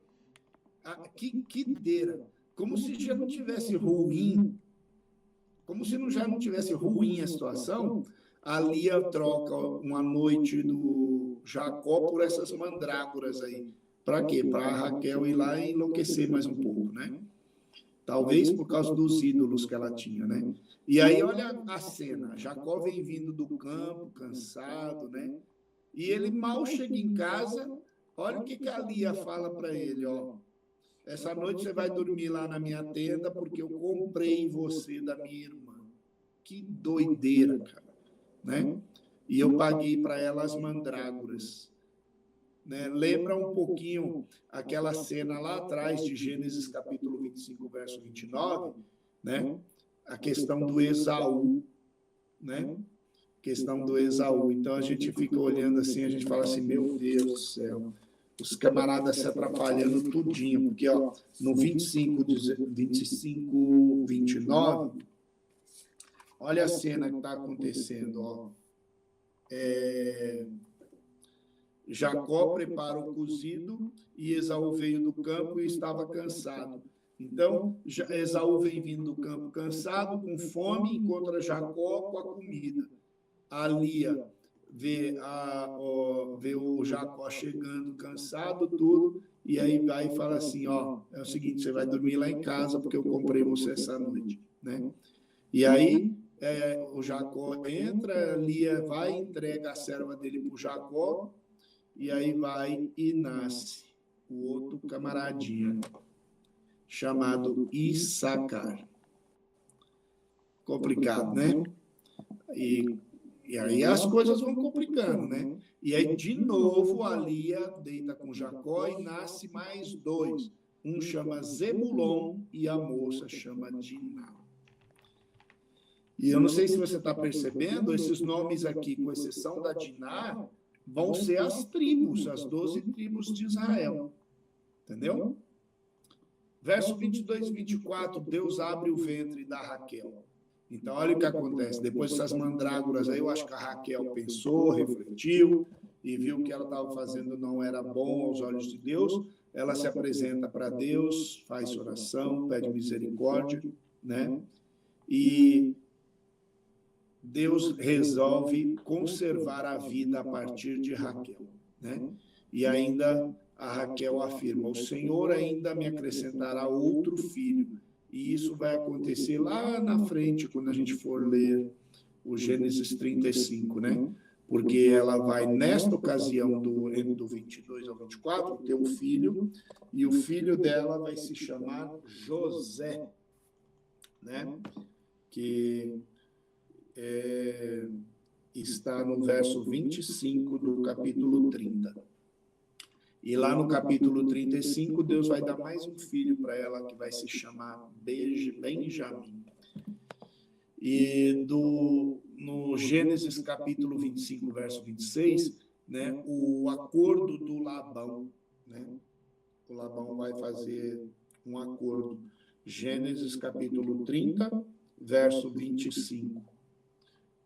que doideira. Como se já não tivesse ruim, já não tivesse ruim a situação, a Lia troca uma noite do Jacó por essas mandrágoras aí. Para quê? Para a Raquel ir lá e enlouquecer mais um pouco, né? Talvez por causa dos ídolos que ela tinha, né? E aí, olha a cena. Jacó vem vindo do campo, cansado, né? E ele mal chega em casa, olha o que a Lia fala para ele, ó. Essa noite você vai dormir lá na minha tenda porque eu comprei você da minha irmã. Que doideira, cara, né? E eu paguei para ela as mandrágoras. Né? Lembra um pouquinho aquela cena lá atrás de Gênesis capítulo 25, verso 29, né? A questão do Esaú, né? Questão do Esaú. Então a gente fica olhando assim, a gente fala assim, meu Deus do céu, os camaradas se atrapalhando tudinho, porque ó, no 25, 29, olha a cena que está acontecendo, ó. Jacó prepara o cozido e Esaú veio do campo e estava cansado. Então, Esaú vem vindo do campo cansado, com fome, encontra Jacó com a comida. A Lia vê o Jacó chegando cansado, tudo, e aí vai e fala assim, ó, é o seguinte, você vai dormir lá em casa porque eu comprei você essa noite, né? E aí o Jacó entra, Lia vai e entrega a serva dele para o Jacó, e aí vai e nasce o outro camaradinha, chamado Issacar. Complicado, né? E aí as coisas vão complicando, né? E aí, de novo, a Lia deita com Jacó e nasce mais dois. Um chama Zebulon e a moça chama Diná. E eu não sei se você está percebendo, esses nomes aqui, com exceção da Diná, vão ser as tribos, as 12 tribos de Israel. Entendeu? Verso 22 e 24, Deus abre o ventre da Raquel. Então, olha o que acontece. Depois dessas mandrágoras aí, eu acho que a Raquel pensou, refletiu, e viu que ela estava fazendo não era bom aos olhos de Deus. Ela se apresenta para Deus, faz oração, pede misericórdia, né? E Deus resolve conservar a vida a partir de Raquel, né? E ainda a Raquel afirma, o Senhor ainda me acrescentará outro filho. E isso vai acontecer lá na frente, quando a gente for ler o Gênesis 35, né? Porque ela vai, nesta ocasião, do 22 ao 24, ter um filho, e o filho dela vai se chamar José, né? Que está no verso 25 do capítulo 30. E lá no capítulo 35, Deus vai dar mais um filho para ela, que vai se chamar Benjamim. E no Gênesis capítulo 25, verso 26, né, o acordo do Labão, né? O Labão vai fazer um acordo. Gênesis capítulo 30, verso 25.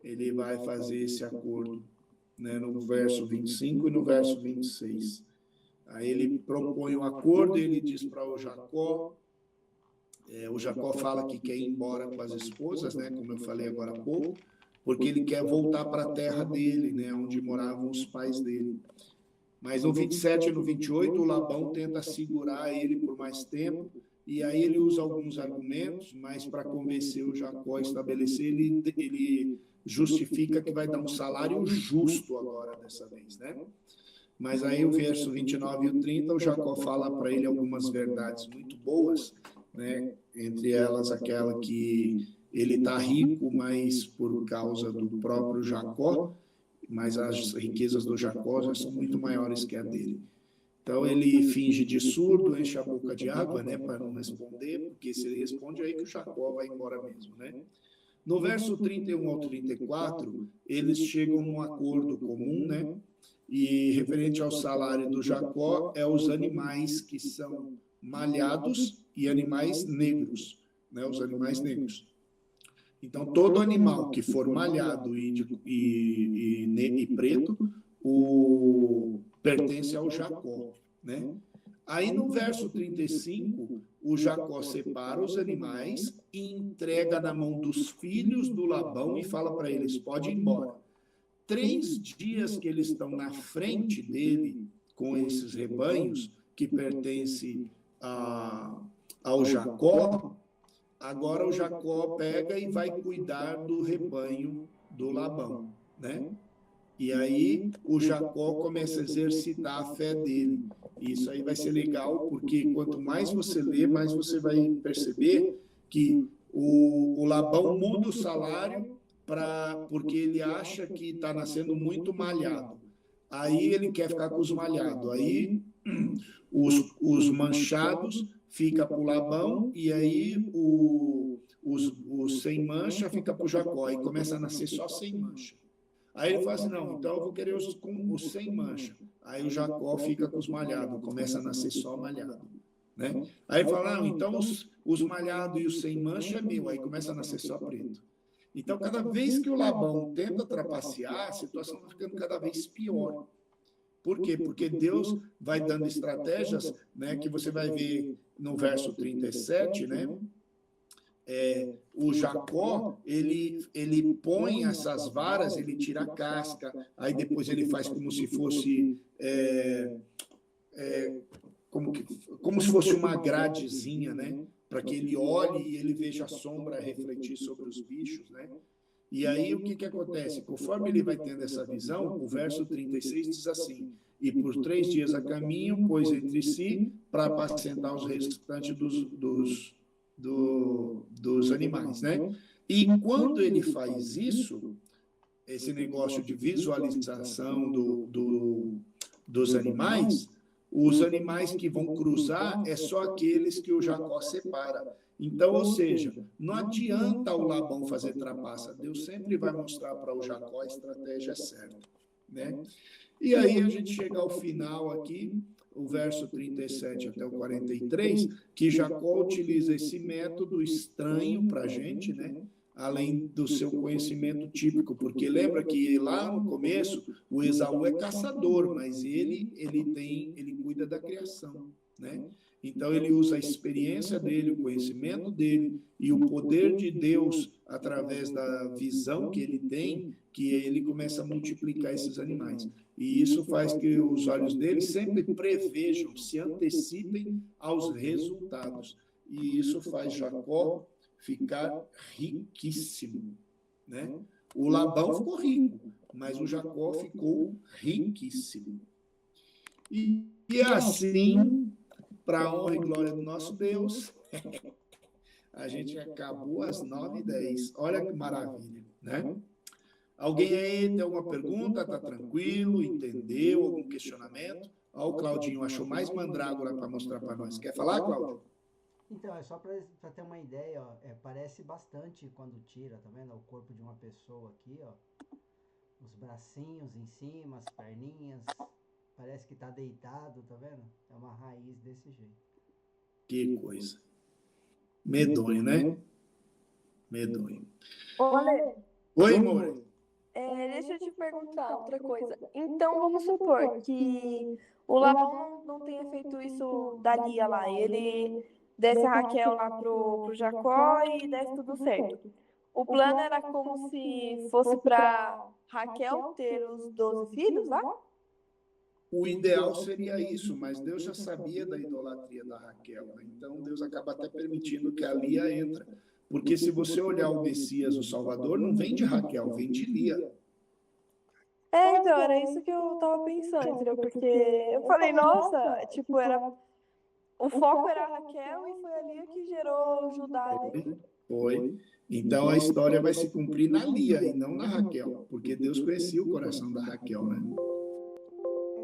Ele vai fazer esse acordo, né, no verso 25 e no verso 26. Aí ele propõe um acordo, ele diz para o Jacó fala que quer ir embora com as esposas, né, como eu falei agora há pouco, porque ele quer voltar para a terra dele, né, onde moravam os pais dele. Mas no 27 e no 28, o Labão tenta segurar ele por mais tempo, e aí ele usa alguns argumentos, mas para convencer o Jacó a estabelecer, ele justifica que vai dar um salário justo agora, dessa vez, né? Mas aí o verso 29 e o 30, o Jacó fala para ele algumas verdades muito boas, né? Entre elas aquela que ele está rico, mas por causa do próprio Jacó, mas as riquezas do Jacó já são muito maiores que a dele. Então ele finge de surdo, enche a boca de água, né, para não responder, porque se ele responde aí que o Jacó vai embora mesmo, né? No verso 31 ao 34, eles chegam num acordo comum, né? E referente ao salário do Jacó, é os animais que são malhados e animais negros, né? Os animais negros. Então, todo animal que for malhado e preto, pertence ao Jacó, né? Aí no verso 35, o Jacó separa os animais e entrega na mão dos filhos do Labão e fala para eles, pode ir embora. 3 dias que eles estão na frente dele com esses rebanhos, que pertence ao Jacó, agora o Jacó pega e vai cuidar do rebanho do Labão, né? E aí o Jacó começa a exercitar a fé dele. Isso aí vai ser legal, porque quanto mais você lê, mais você vai perceber que o Labão muda o salário porque ele acha que está nascendo muito malhado. Aí ele quer ficar com os malhados. Aí os manchados ficam para o Labão, e aí os sem mancha fica para o Jacó. Aí começa a nascer só sem mancha. Aí ele fala assim, não, então eu vou querer os sem mancha. Aí o Jacó fica com os malhados, começa a nascer só malhado, né? Aí ele fala, não, então os malhados e os sem mancha é meu, aí começa a nascer só preto. Então, cada vez que o Labão tenta trapacear, a situação vai ficando cada vez pior. Por quê? Porque Deus vai dando estratégias, né, que você vai ver no verso 37, né? O Jacó, ele põe essas varas, ele tira a casca, aí depois ele faz como se fosse como se fosse uma gradezinha, né? Para que ele olhe e ele veja a sombra refletir sobre os bichos, né? E aí o que acontece? Conforme ele vai tendo essa visão, o verso 36 diz assim: e por 3 dias a caminho, pôs entre si para apacentar os restantes dos animais, né? E quando ele faz isso, esse negócio de visualização dos animais, os animais que vão cruzar é só aqueles que o Jacó separa. Então, ou seja, não adianta o Labão fazer trapaça, Deus sempre vai mostrar para o Jacó a estratégia certa, né? E aí a gente chega ao final aqui, o verso 37 até o 43, que Jacó utiliza esse método estranho para a gente, né? Além do seu conhecimento típico, porque lembra que lá no começo o Esaú é caçador, mas ele cuida da criação, né? Então ele usa a experiência dele, o conhecimento dele e o poder de Deus através da visão que ele tem, que ele começa a multiplicar esses animais. E isso faz que os olhos dele sempre prevejam, se antecipem aos resultados. E isso faz Jacó ficar riquíssimo, né? O Labão ficou rico, mas o Jacó ficou riquíssimo. E assim, para a honra e glória do nosso Deus, a gente acabou às 9h10. Olha que maravilha, né? Alguém aí tem alguma pergunta? Está tranquilo? Entendeu? Algum questionamento? Ó, o Claudinho achou mais mandrágora para mostrar para nós. Quer falar, Claudio? Então, é só para ter uma ideia, ó, parece bastante quando tira, tá vendo? O corpo de uma pessoa aqui, ó. Os bracinhos em cima, as perninhas. Parece que tá deitado, tá vendo? É uma raiz desse jeito. Que coisa. Medonho, né? Medonho. Olha, Oi, amor. deixa eu te perguntar outra coisa. Então, vamos supor que o Labão não tenha feito isso da Lia lá. Ele desse a Raquel lá pro Jacó e desse tudo certo. O plano era como se fosse para Raquel ter os 12 filhos lá? O ideal seria isso, mas Deus já sabia da idolatria da Raquel, né? Então Deus acaba até permitindo que a Lia entre. Porque se você olhar o Messias, o Salvador, não vem de Raquel, vem de Lia. Então, era isso que eu tava pensando, entendeu? Porque eu falei, nossa, tipo, o foco era a Raquel e foi a Lia que gerou Judá. Foi. Então a história vai se cumprir na Lia e não na Raquel, porque Deus conhecia o coração da Raquel, né?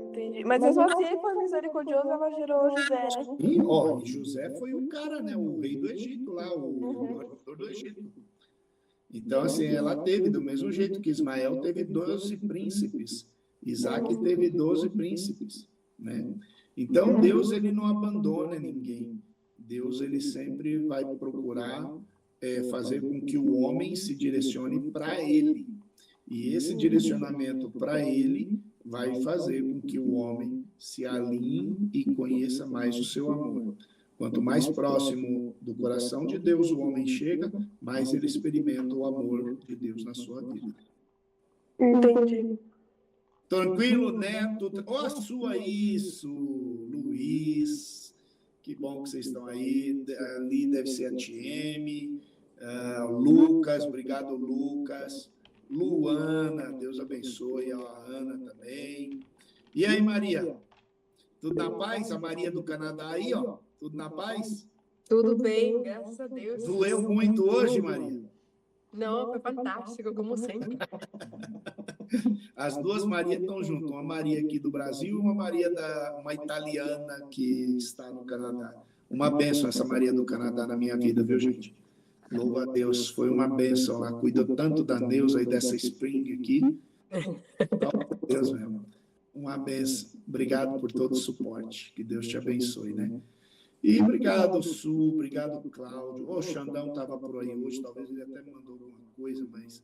Entendi. Mas mesmo assim, ele foi misericordioso, ela gerou José, né? E José foi o cara, né? O rei do Egito lá, o governador do Egito. Então, assim, ela teve, do mesmo jeito que Ismael teve 12 príncipes, Isaac teve 12 príncipes, né? Então, Deus, ele não abandona ninguém. Deus, ele sempre vai procurar fazer com que o homem se direcione para ele. E esse direcionamento para ele vai fazer com que o homem se alinhe e conheça mais o seu amor. Quanto mais próximo do coração de Deus o homem chega, mais ele experimenta o amor de Deus na sua vida. Entendi. Tranquilo, Neto? Ó, sua isso, Luiz. Luiz, que bom que vocês estão aí. Ali deve ser a TM, Lucas, obrigado, Lucas. Luana, Deus abençoe, a Ana também. E aí, Maria? Tudo na paz? A Maria do Canadá aí, ó. Tudo na paz? Tudo bem, graças a Deus. Doeu muito hoje, Maria? Não, foi fantástico, como sempre. As duas Marias estão juntas, uma Maria aqui do Brasil e uma italiana que está no Canadá. Uma bênção essa Maria do Canadá na minha vida, viu, gente? Louva a Deus, foi uma bênção. Ela cuida tanto da Neuza e dessa Spring aqui. Deus mesmo. Uma bênção. Obrigado por todo o suporte. Que Deus te abençoe, né? E obrigado, Su, obrigado, Cláudio. O Xandão estava por aí hoje, talvez ele até me mandou alguma coisa, mas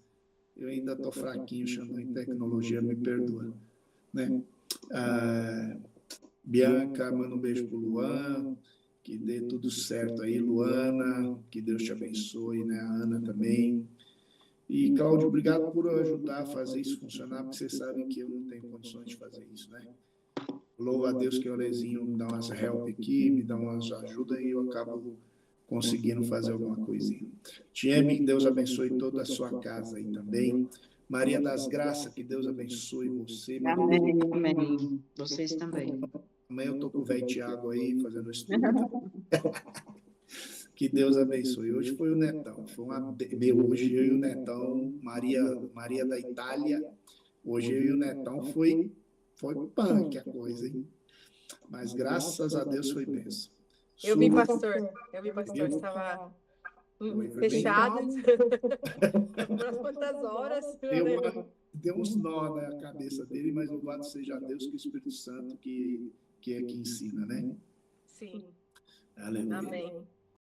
eu ainda estou fraquinho, Xandão, em tecnologia, me perdoa. Né? Bianca, manda um beijo pro Luan, que dê tudo certo aí, Luana, que Deus te abençoe, né? A Ana também. E, Cláudio, obrigado por ajudar a fazer isso funcionar, porque vocês sabem que eu não tenho condições de fazer isso, né? Louva a Deus que o Alezinho me dá umas help aqui, me dá umas ajudas e eu acabo conseguindo fazer alguma coisinha. Tieme, que Deus abençoe toda a sua casa aí também. Maria das Graças, que Deus abençoe você. Amém, amém. Vocês também. Amanhã eu estou com o velho Tiago aí, fazendo estudo. Que Deus abençoe. Hoje foi o Netão. Hoje eu e o Netão, Maria da Itália. Hoje eu e o Netão foi punk a coisa, hein? Mas graças a Deus foi bênção. Eu vi, pastor, estava fechado por quantas horas. Deu uns nó na cabeça dele, mas louvado seja Deus, que o Espírito Santo que é que ensina, né? Sim. Aleluia. Amém.